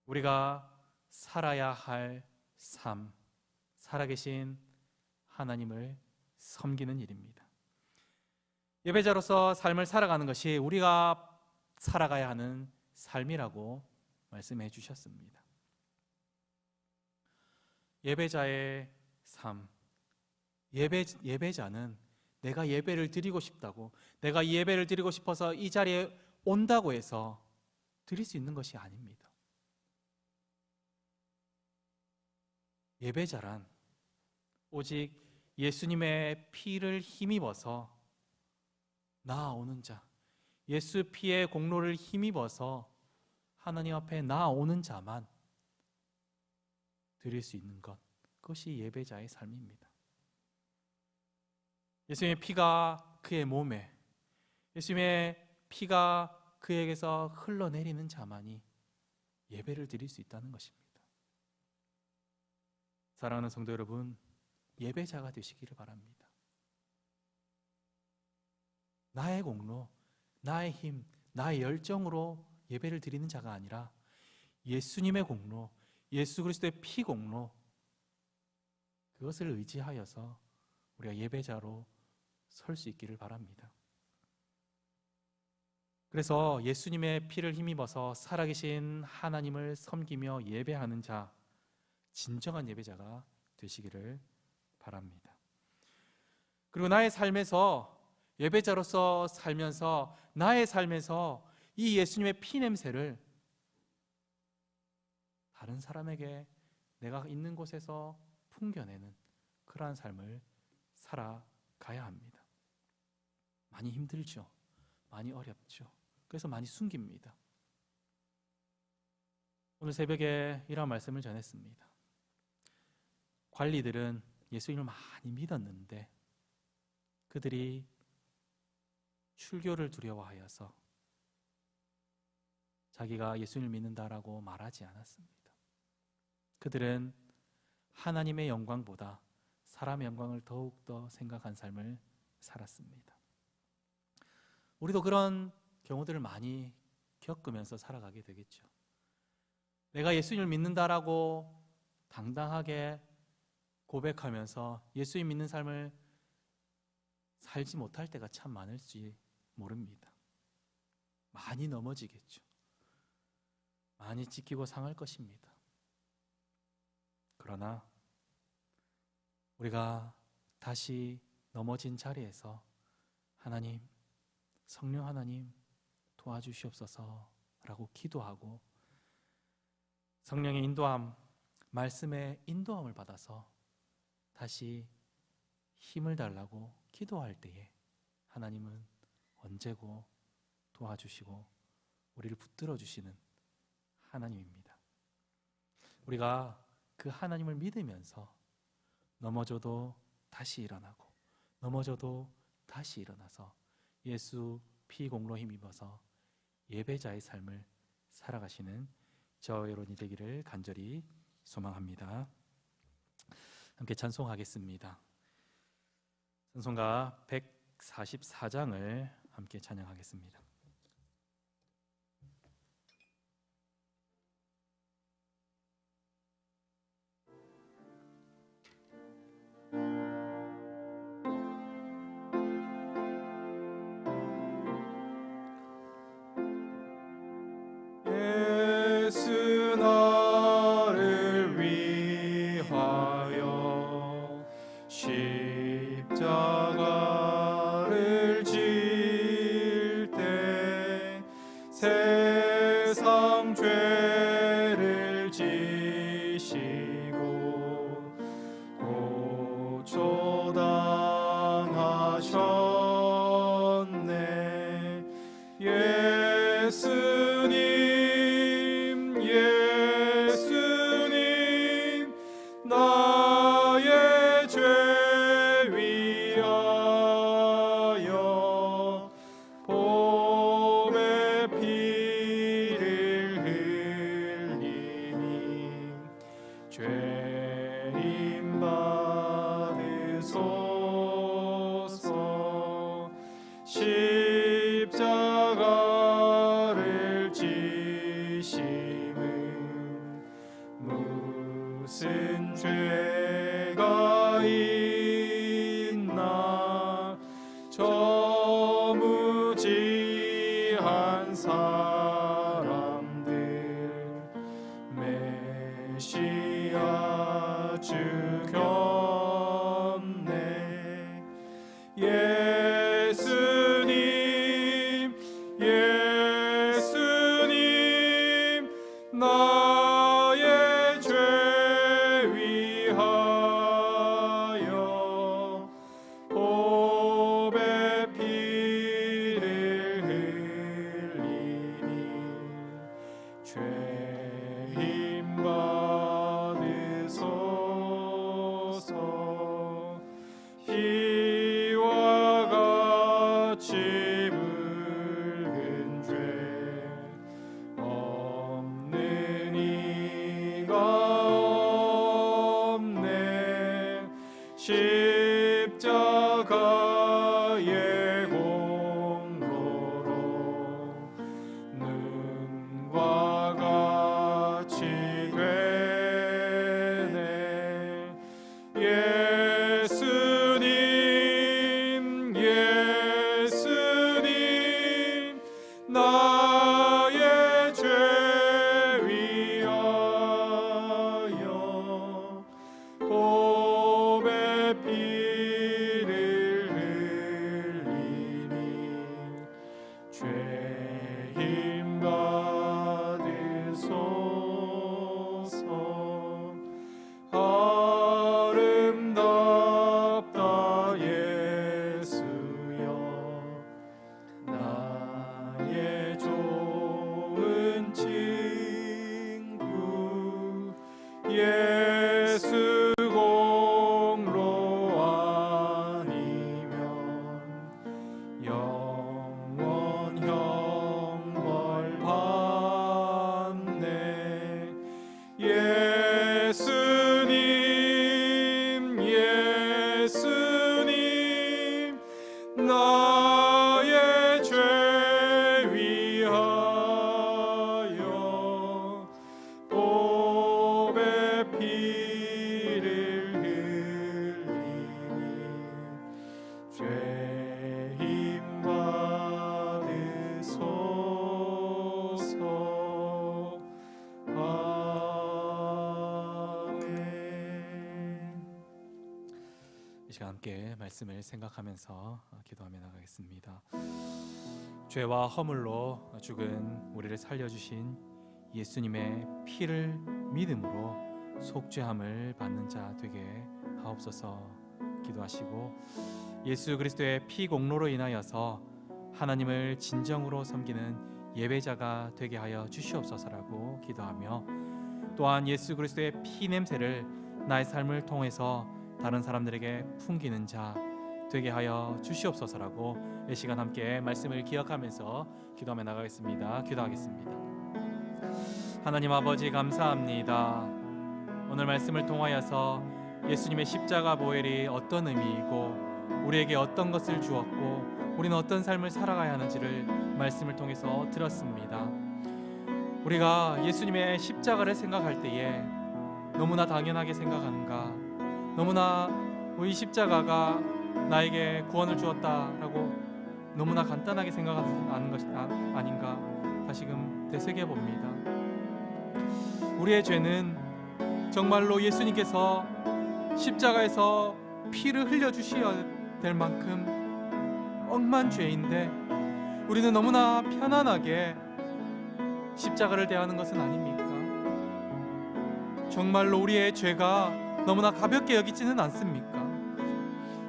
우리가 살아야 할 삶, 살아계신 하나님을 섬기는 일입니다. 예배자로서 삶을 살아가는 것이 우리가 살아가야 하는 삶이라고 말씀해 주셨습니다. 예배자의 삶, 예배자는 내가 예배를 드리고 싶다고, 내가 이 예배를 드리고 싶어서 이 자리에 온다고 해서 드릴 수 있는 것이 아닙니다. 예배자란 오직 예수님의 피를 힘입어서 나아오는 자, 예수 피의 공로를 힘입어서 하나님 앞에 나아오는 자만 드릴 수 있는 것, 그것이 예배자의 삶입니다. 예수님의 피가 그의 몸에, 예수님의 피가 그에게서 흘러내리는 자만이 예배를 드릴 수 있다는 것입니다. 사랑하는 성도 여러분, 예배자가 되시기를 바랍니다. 나의 공로, 나의 힘, 나의 열정으로 예배를 드리는 자가 아니라 예수님의 공로, 예수 그리스도의 피 공로, 그것을 의지하여서 우리가 예배자로 설 수 있기를 바랍니다. 그래서 예수님의 피를 힘입어서 살아계신 하나님을 섬기며 예배하는 자, 진정한 예배자가 되시기를 바랍니다. 그리고 나의 삶에서, 예배자로서 살면서 나의 삶에서 이 예수님의 피 냄새를 다른 사람에게 내가 있는 곳에서 풍겨내는 그러한 삶을 살아가야 합니다. 많이 힘들죠. 많이 어렵죠. 그래서 많이 숨깁니다. 오늘 새벽에 이런 말씀을 전했습니다. 관리들은 예수님을 많이 믿었는데 그들이 출교를 두려워하여서 자기가 예수님을 믿는다라고 말하지 않았습니다. 그들은 하나님의 영광보다 사람의 영광을 더욱더 생각한 삶을 살았습니다. 우리도 그런 경우들을 많이 겪으면서 살아가게 되겠죠. 내가 예수님을 믿는다라고 당당하게 고백하면서 예수님 믿는 삶을 살지 못할 때가 참 많을지 모릅니다. 많이 넘어지겠죠. 많이 찢기고 상할 것입니다. 그러나 우리가 다시 넘어진 자리에서 하나님, 성령 하나님 도와주시옵소서 라고 기도하고 성령의 인도함, 말씀의 인도함을 받아서 다시 힘을 달라고 기도할 때에 하나님은 언제고 도와주시고 우리를 붙들어 주시는 하나님입니다. 우리가 그 하나님을 믿으면서 넘어져도 다시 일어나고 넘어져도 다시 일어나서 예수 피 공로 힘입어서 예배자의 삶을 살아가시는 저와 여러분이 되기를 간절히 소망합니다. 함께 찬송하겠습니다. 찬송가 144장을 함께 찬양하겠습니다. 예수 나를 위하여 십자가를 질 때 세상 죄를 지시고 고초당하셨네. 예수님 예수님 나의 죄 위하여 보배 피를 흘리니 죄인 받으소서. 십자가를 지심은 무슨 죄가 있나. 저 무지한 사람들 메시아 주 곁네. 예수님 예수님 나의 죄 위하여 보배 피를 흘리니 죄인 받으소서. 이와 같이 붉은 죄 없는 이가 없네. 십자가의 공로로 눈과 시간 함께 말씀을 생각하면서 기도하며 나가겠습니다. 죄와 허물로 죽은 우리를 살려주신 예수님의 피를 믿음으로 속죄함을 받는 자 되게 하옵소서 기도하시고, 예수 그리스도의 피 공로로 인하여서 하나님을 진정으로 섬기는 예배자가 되게 하여 주시옵소서라고 기도하며, 또한 예수 그리스도의 피 냄새를 나의 삶을 통해서 다른 사람들에게 풍기는 자 되게 하여 주시옵소서라고 이 시간 함께 말씀을 기억하면서 기도하며 나가겠습니다. 기도하겠습니다. 하나님 아버지, 감사합니다. 오늘 말씀을 통하여서 예수님의 십자가 보혈이 어떤 의미이고 우리에게 어떤 것을 주었고 우리는 어떤 삶을 살아가야 하는지를 말씀을 통해서 들었습니다. 우리가 예수님의 십자가를 생각할 때에 너무나 당연하게 생각하는가, 너무나 이 십자가가 나에게 구원을 주었다라고 너무나 간단하게 생각하는 것이 아닌가 다시금 되새겨 봅니다. 우리의 죄는 정말로 예수님께서 십자가에서 피를 흘려주셔야 될 만큼 억만 죄인데 우리는 너무나 편안하게 십자가를 대하는 것은 아닙니까? 정말로 우리의 죄가 너무나 가볍게 여기지는 않습니까?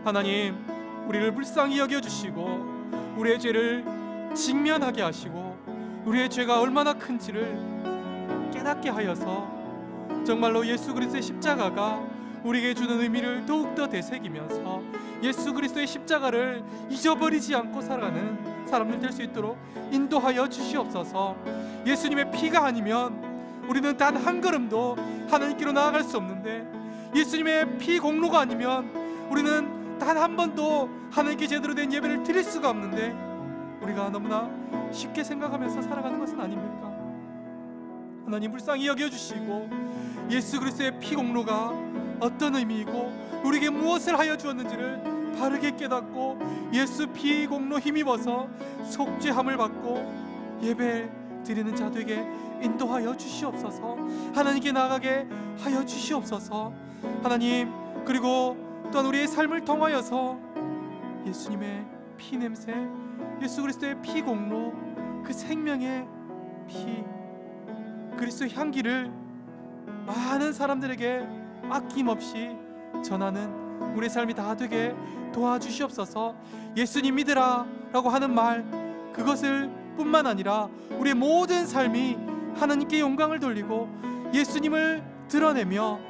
하나님, 우리를 불쌍히 여겨주시고 우리의 죄를 직면하게 하시고 우리의 죄가 얼마나 큰지를 깨닫게 하여서 정말로 예수 그리스도의 십자가가 우리에게 주는 의미를 더욱더 되새기면서 예수 그리스도의 십자가를 잊어버리지 않고 살아가는 사람들 될 수 있도록 인도하여 주시옵소서. 예수님의 피가 아니면 우리는 단 한 걸음도 하나님께로 나아갈 수 없는데, 예수님의 피 공로가 아니면 우리는 단 한 번도 하나님께 제대로 된 예배를 드릴 수가 없는데, 우리가 너무나 쉽게 생각하면서 살아가는 것은 아닙니까? 하나님, 불쌍히 여겨주시고 예수 그리스도의 피 공로가 어떤 의미이고 우리에게 무엇을 하여 주었는지를 바르게 깨닫고 예수 피 공로 힘입어서 속죄함을 받고 예배 드리는 자 되게 인도하여 주시옵소서. 하나님께 나아가게 하여 주시옵소서. 하나님, 그리고 또한 우리의 삶을 통하여서 예수님의 피 냄새, 예수 그리스도의 피 공로, 그 생명의 피, 그리스도의 향기를 많은 사람들에게 아낌없이 전하는 우리의 삶이 다 되게 도와주시옵소서. 예수님 믿으라 라고 하는 말, 그것을 뿐만 아니라 우리의 모든 삶이 하나님께 영광을 돌리고 예수님을 드러내며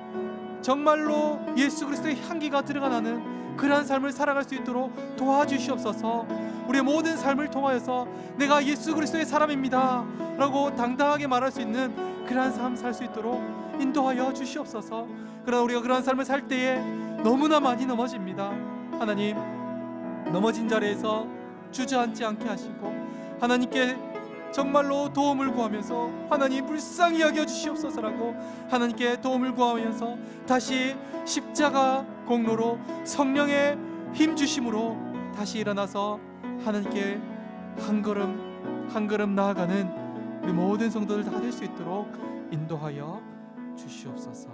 정말로 예수 그리스도의 향기가 들어가는 그러한 삶을 살아갈 수 있도록 도와주시옵소서. 우리의 모든 삶을 통하여서 내가 예수 그리스도의 사람입니다 라고 당당하게 말할 수 있는 그러한 삶 살 수 있도록 인도하여 주시옵소서. 그러나 우리가 그러한 삶을 살 때에 너무나 많이 넘어집니다. 하나님, 넘어진 자리에서 주저앉지 않게 하시고 하나님께 정말로 도움을 구하면서 하나님 불쌍히 여겨 주시옵소서라고 하나님께 도움을 구하면서 다시 십자가 공로로 성령의 힘 주심으로 다시 일어나서 하나님께 한 걸음 한 걸음 나아가는 우리 모든 성도들 다 될 수 있도록 인도하여 주시옵소서.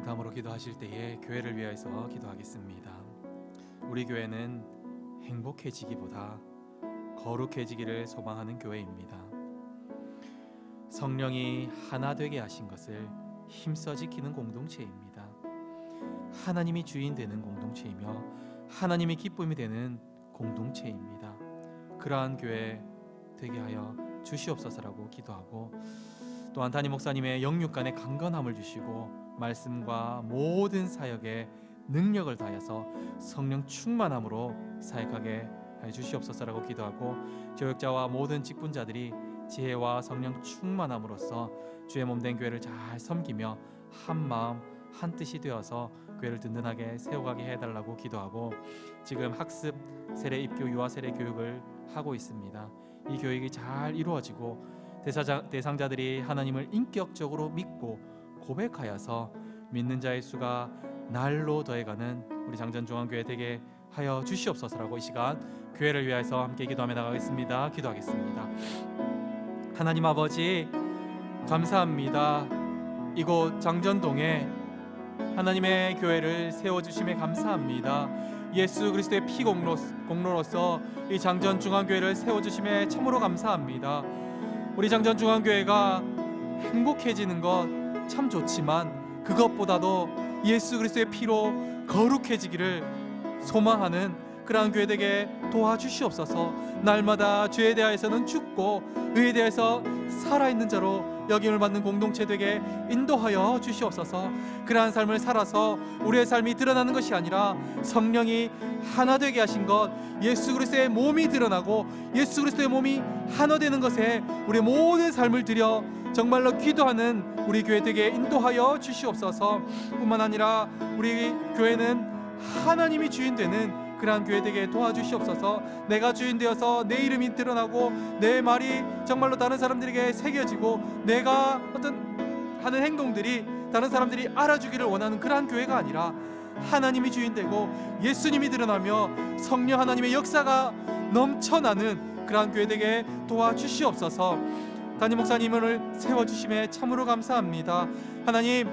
다음으로 기도하실 때에 교회를 위해서 기도하겠습니다. 우리 교회는 행복해지기보다 거룩해지기를 소망하는 교회입니다. 성령이 하나 되게 하신 것을 힘써 지키는 공동체입니다. 하나님이 주인 되는 공동체이며 하나님이 기쁨이 되는 공동체입니다. 그러한 교회 되게 하여 주시옵소서라고 기도하고, 또한 담임 목사님의 영육간의 강건함을 주시고 말씀과 모든 사역에 능력을 다하여서 성령 충만함으로 사역하게 해 주시옵소서라고 기도하고, 교역자와 모든 직분자들이 지혜와 성령 충만함으로써 주의 몸된 교회를 잘 섬기며 한 마음 한 뜻이 되어서 교회를 든든하게 세워가게 해달라고 기도하고, 지금 학습 세례 입교 유아 세례 교육을 하고 있습니다. 이 교육이 잘 이루어지고 대상자들이 하나님을 인격적으로 믿고 고백하여서 믿는 자의 수가 날로 더해가는 우리 장전중앙교회 되게 하여 주시옵소서라고 이 시간 교회를 위해서 함께 기도하며 나가겠습니다. 기도하겠습니다. 하나님 아버지, 감사합니다. 이곳 장전동에 하나님의 교회를 세워주심에 감사합니다. 예수 그리스도의 피 공로로서 이 장전중앙교회를 세워주심에 참으로 감사합니다. 우리 장전중앙교회가 행복해지는 것 참 좋지만 그것보다도 예수 그리스도의 피로 거룩해지기를 소망하는 그러한 교회 되게 도와주시옵소서. 날마다 죄에 대하여서는 죽고 의에 대해서 살아있는 자로 여김을 받는 공동체 되게 인도하여 주시옵소서. 그러한 삶을 살아서 우리의 삶이 드러나는 것이 아니라 성령이 하나 되게 하신 것, 예수 그리스도의 몸이 드러나고 예수 그리스도의 몸이 하나 되는 것에 우리의 모든 삶을 들여 정말로 기도하는 우리 교회 되게 인도하여 주시옵소서. 뿐만 아니라 우리 교회는 하나님이 주인 되는 그러한 교회 되게 도와주시옵소서. 내가 주인 되어서 내 이름이 드러나고 내 말이 정말로 다른 사람들에게 새겨지고 내가 어떤 하는 행동들이 다른 사람들이 알아주기를 원하는 그러한 교회가 아니라 하나님이 주인 되고 예수님이 드러나며 성령 하나님의 역사가 넘쳐나는 그러한 교회 되게 도와주시옵소서. 담임 목사님을 세워주심에 참으로 감사합니다. 하나님,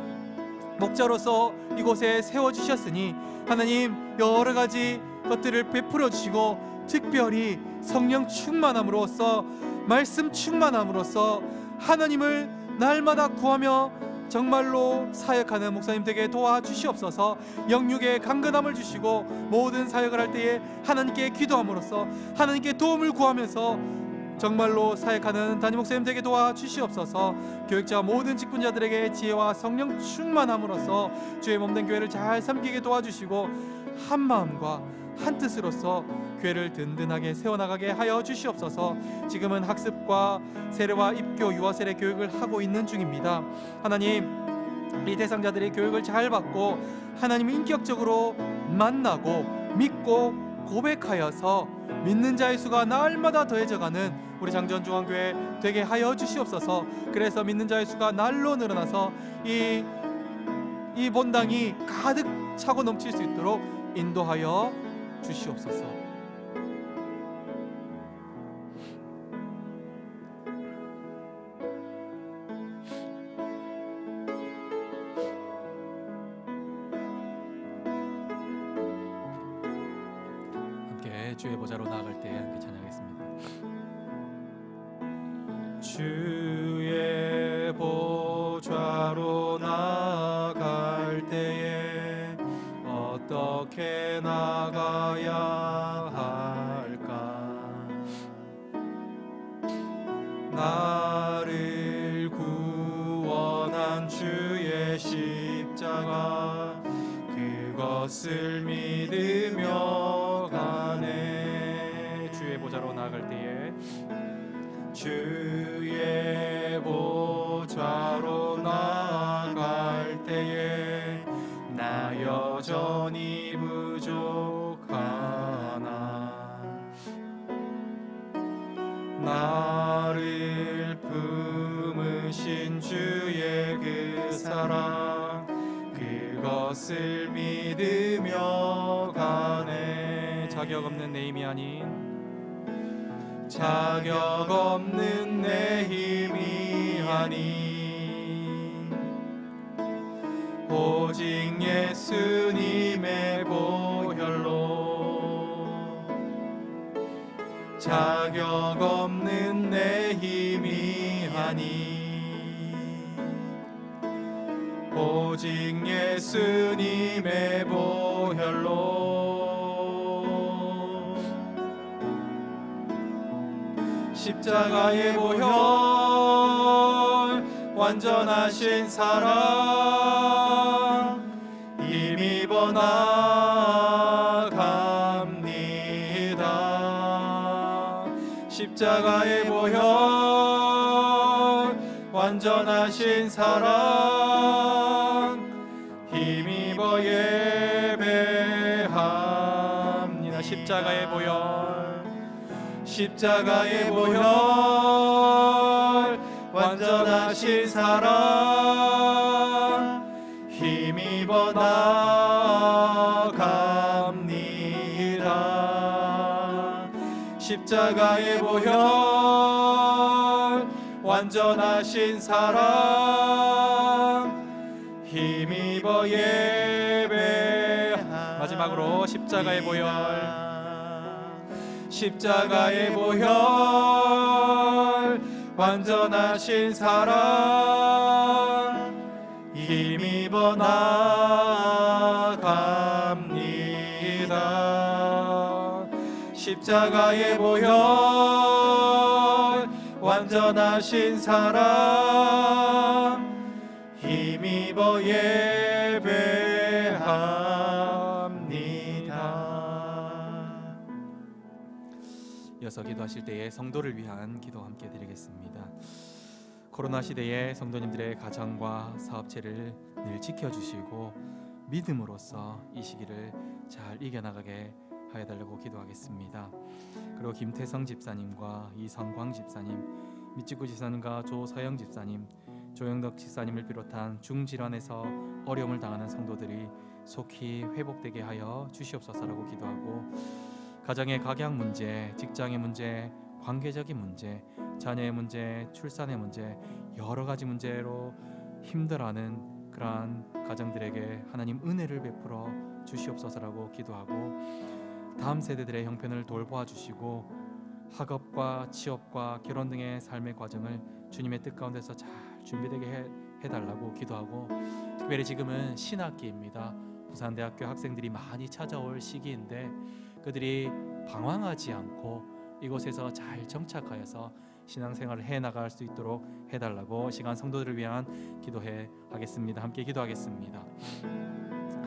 목자로서 이곳에 세워주셨으니 하나님 여러 가지 것들을 베풀어 주시고 특별히 성령 충만함으로써 말씀 충만함으로써 하나님을 날마다 구하며 정말로 사역하는 목사님 되게 도와주시옵소서. 영육의 강건함을 주시고 모든 사역을 할 때에 하나님께 기도함으로써 하나님께 도움을 구하면서 정말로 사역하는 담임 목사님 되게 도와주시옵소서. 교육자 모든 직분자들에게 지혜와 성령 충만함으로써 주의 몸된 교회를 잘 섬기게 도와주시고 한 마음과 한 뜻으로서 교회를 든든하게 세워나가게 하여 주시옵소서. 지금은 학습과 세례와 입교 유아 세례 교육을 하고 있는 중입니다. 하나님, 이 대상자들이 교육을 잘 받고 하나님 인격적으로 만나고 믿고 고백하여서 믿는 자의 수가 날마다 더해져가는 우리 장전중앙교회 되게 하여 주시옵소서. 그래서 믿는 자의 수가 날로 늘어나서 이 본당이 가득 차고 넘칠 수 있도록 인도하여 주시옵소서. 함께 주의 보좌로 나아갈 때 함께 찬양하겠습니다. 주의 보좌로 나아갈 때에 어떻게 나가야 할까? 나를 구원한 주의 십자가 그것을 믿으며 가네. 주의 보좌로 나아갈 때에 주의 보좌로 나아갈 때에 나 여전히 부족하나 나를 품으신 주의 그 사랑 그것을 믿으며 가네. 자격 없는 내 힘이 아닌 자격 없는 내 힘이 아닌 오직 예수님의 보혈로 자격 없는 내 힘이 아닌 오직 예수님의 보혈로 십자가의 보혈 완전하신 사랑 힘입어 나갑니다. 십자가의 보혈 완전하신 사랑 힘입어 예배합니다. 십자가의 보혈 십자가의 보혈 완전하신 사랑 힘입어 나갑니다. 십자가의 보혈 완전하신 사랑 힘입어 예배하. 마지막으로 십자가의 보혈, 십자가의 보혈, 완전하신 사랑 힘입어 나갑니다. 십자가의 보혈, 완전하신 사랑 힘입어 예배합니다. 이어서 기도하실 때에 성도를 위한 기도 함께 드리겠습니다. 코로나 시대에 성도님들의 가정과 사업체를 늘 지켜주시고 믿음으로써 이 시기를 잘 이겨나가게 하여 달라고 기도하겠습니다. 그리고 김태성 집사님과 이성광 집사님, 미치구 집사님과 조서영 집사님, 조영덕 집사님을 비롯한 중질환에서 어려움을 당하는 성도들이 속히 회복되게 하여 주시옵소서라고 기도하고, 가정의 각양 문제, 직장의 문제, 관계적인 문제, 자녀의 문제, 출산의 문제, 여러 가지 문제로 힘들어하는 그러한 가정들에게 하나님 은혜를 베풀어 주시옵소서라고 기도하고, 다음 세대들의 형편을 돌보아 주시고 학업과 취업과 결혼 등의 삶의 과정을 주님의 뜻 가운데서 잘 준비되게 해달라고 기도하고, 특별히 지금은 신학기입니다. 부산대학교 학생들이 많이 찾아올 시기인데 그들이 방황하지 않고 이곳에서 잘 정착하여서 신앙생활을 해나갈 수 있도록 해달라고 시간 성도들을 위한 기도해 하겠습니다. 함께 기도하겠습니다.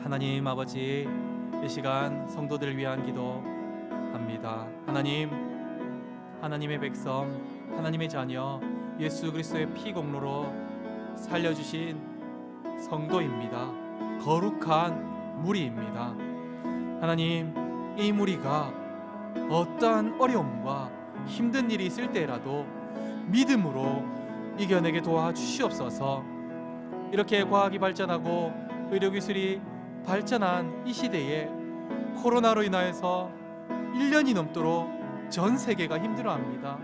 하나님 아버지, 이 시간 성도들을 위한 기도합니다. 하나님, 하나님의 백성, 하나님의 자녀, 예수 그리스도의 피 공로로 살려주신 성도입니다. 거룩한 무리입니다. 하나님, 이 무리가 어떠한 어려움과 힘든 일이 있을 때라도 믿음으로 이겨내게 도와주시옵소서. 이렇게 과학이 발전하고 의료기술이 발전한 이 시대에 코로나로 인하여서 1년이 넘도록 전 세계가 힘들어합니다.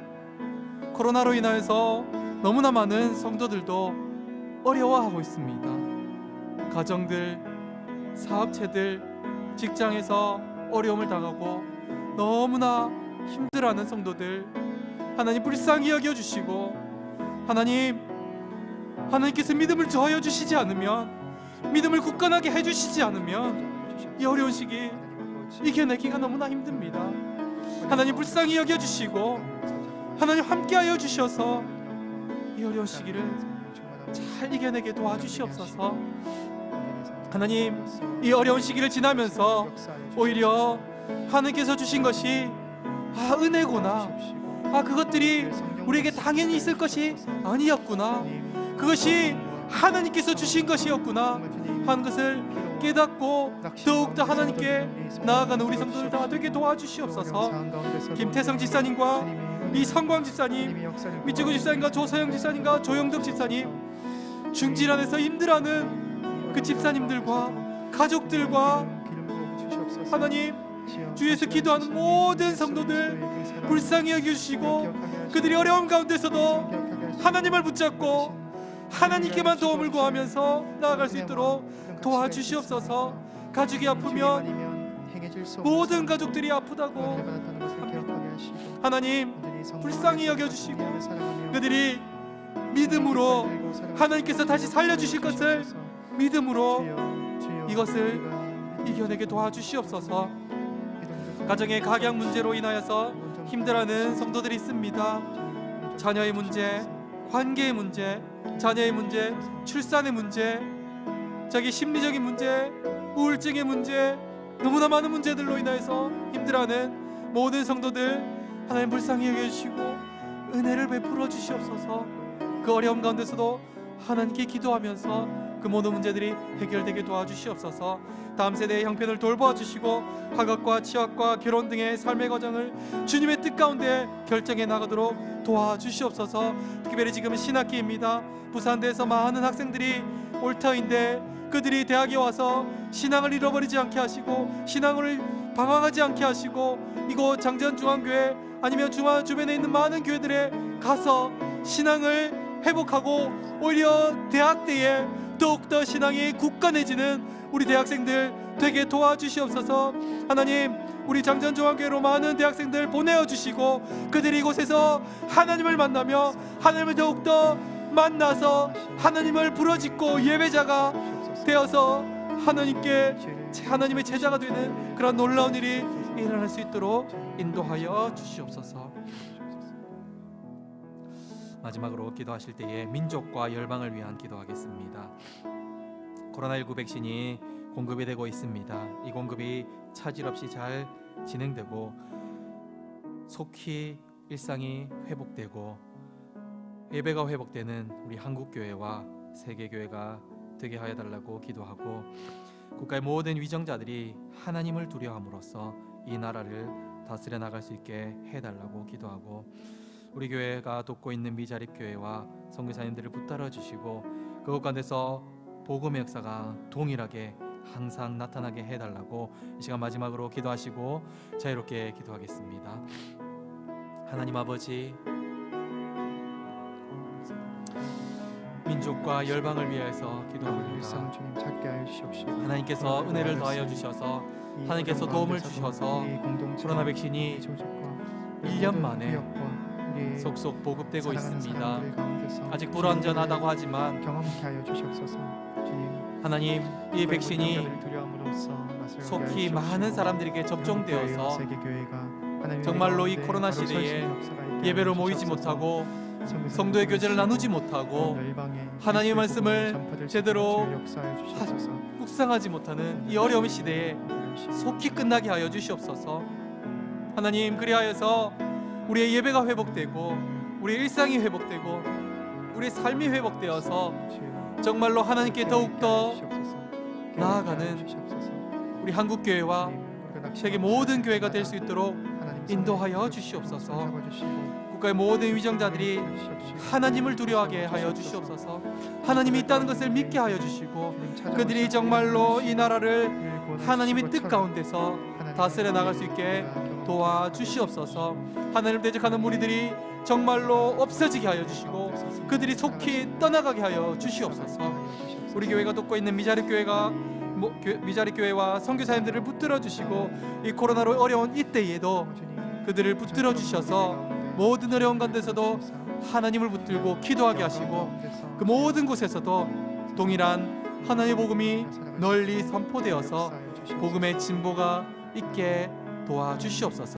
코로나로 인하여서 너무나 많은 성도들도 어려워하고 있습니다. 가정들, 사업체들, 직장에서 어려움을 당하고 너무나 힘들어하는 성도들, 하나님 불쌍히 여겨주시고, 하나님께서 믿음을 더하여 주시지 않으면, 믿음을 굳건하게 해주시지 않으면 이 어려운 시기 이겨내기가 너무나 힘듭니다. 하나님 불쌍히 여겨주시고 하나님 함께하여 주셔서 이 어려운 시기를 잘 이겨내게 도와주시옵소서. 하나님, 이 어려운 시기를 지나면서 오히려 하나님께서 주신 것이 은혜구나, 그것들이 우리에게 당연히 있을 것이 아니었구나, 그것이 하나님께서 주신 것이었구나 하는 것을 깨닫고 더욱더 하나님께 나아가는 우리 성도들 다 되게 도와주시옵소서. 김태성 집사님과 이성광 집사님, 미치구 집사님과 조서영 집사님과 조영덕 집사님, 중질환에서 힘들어하는 그 집사님들과 가족들과 하나님, 주에서 기도하는 모든 성도들 불쌍히 여겨주시고, 그들이 어려움 가운데서도 하나님을 붙잡고 하나님께만 도움을 구하면서 나아갈 수 있도록 도와주시옵소서. 가족이 아프면 모든 가족들이 아프다고 하나님 불쌍히 여겨주시고, 그들이 믿음으로 하나님께서 다시 살려주실 것을 믿음으로 이것을 이겨내게 도와주시옵소서. 가정의 각양 문제로 인하여서 힘들어하는 성도들이 있습니다. 자녀의 문제, 관계의 문제, 자녀의 문제, 출산의 문제, 자기 심리적인 문제, 우울증의 문제, 너무나 많은 문제들로 인해서 힘들어하는 모든 성도들 하나님 불쌍히 여겨주시고 은혜를 베풀어 주시옵소서. 그 어려움 가운데서도 하나님께 기도하면서 그 모든 문제들이 해결되게 도와주시옵소서. 다음 세대의 형편을 돌보아 주시고 학업과 취업과 결혼 등의 삶의 과정을 주님의 뜻 가운데 결정해 나가도록 도와주시옵소서. 특별히 지금은 신학기입니다. 부산대에서 많은 학생들이 올 터인데 그들이 대학에 와서 신앙을 잃어버리지 않게 하시고 신앙을 방황하지 않게 하시고 이곳 장전 중앙교회 아니면 중앙 주변에 있는 많은 교회들에 가서 신앙을 회복하고 오히려 대학 때에 더욱더 신앙이 굳건해지는 우리 대학생들 되게 도와주시옵소서. 하나님, 우리 장전중앙교회로 많은 대학생들 보내어 주시고 그들이 이곳에서 하나님을 만나며 하나님을 더욱더 만나서 하나님을 부르짖고 예배자가 되어서 하나님의 제자가 되는 그런 놀라운 일이 일어날 수 있도록 인도하여 주시옵소서. 마지막으로 기도하실 때에 민족과 열방을 위한 기도하겠습니다. 코로나19 백신이 공급이 되고 있습니다. 이 공급이 차질 없이 잘 진행되고 속히 일상이 회복되고 예배가 회복되는 우리 한국교회와 세계교회가 되게 하여 달라고 기도하고, 국가의 모든 위정자들이 하나님을 두려워함으로써 이 나라를 다스려 나갈 수 있게 해달라고 기도하고, 우리 교회가 돕고 있는 미자립교회와 선교사님들을 붙들어 주시고 그것 가운데서 복음의 역사가 동일하게 항상 나타나게 해달라고 이 시간 마지막으로 기도하시고 자유롭게 기도하겠습니다. 하나님 아버지, 민족과 열방을 위해서 기도합니다. 주님 찾게 하여 주시옵시고, 하나님께서 은혜를 더하여 주셔서 하나님께서 도움을 주셔서 코로나 백신이 1년 만에 속속 보급되고 있습니다. 아직 불완전하다고 하지만 경험케 하여 주시옵소서. 주님, 하나님, 이 백신이 속히 많은 사람들에게 접종되어서 정말로 이 코로나 시대에 예배로 모이지 못하고 성도의 교제를 나누지 못하고 하나님의 말씀을 제대로 묵상하지 못하는 이 어려운 시대에 속히 끝나게 하여 주시옵소서. 하나님, 그리하여서 우리의 예배가 회복되고 우리의 일상이 회복되고 우리의 삶이 회복되어서 정말로 하나님께 더욱더 나아가는 우리 한국교회와 세계 모든 교회가 될 수 있도록 인도하여 주시옵소서. 국가의 모든 위정자들이 하나님을 두려워하게 하여 주시옵소서. 하나님이 있다는 것을 믿게 하여 주시고 그들이 정말로 이 나라를 하나님의 뜻 가운데서 다스려 나갈 수 있게 도와주시옵소서. 하나님을 대적하는 무리들이 정말로 없어지게 하여 주시고 그들이 속히 떠나가게 하여 주시옵소서. 우리 교회가 돕고 있는 미자립교회와 선교사님들을 붙들어 주시고 이 코로나로 어려운 이때에도 그들을 붙들어 주셔서 모든 어려운 가운데서도 하나님을 붙들고 기도하게 하시고 그 모든 곳에서도 동일한 하나님의 복음이 널리 선포되어서 복음의 진보가 있게 도와주시옵소서.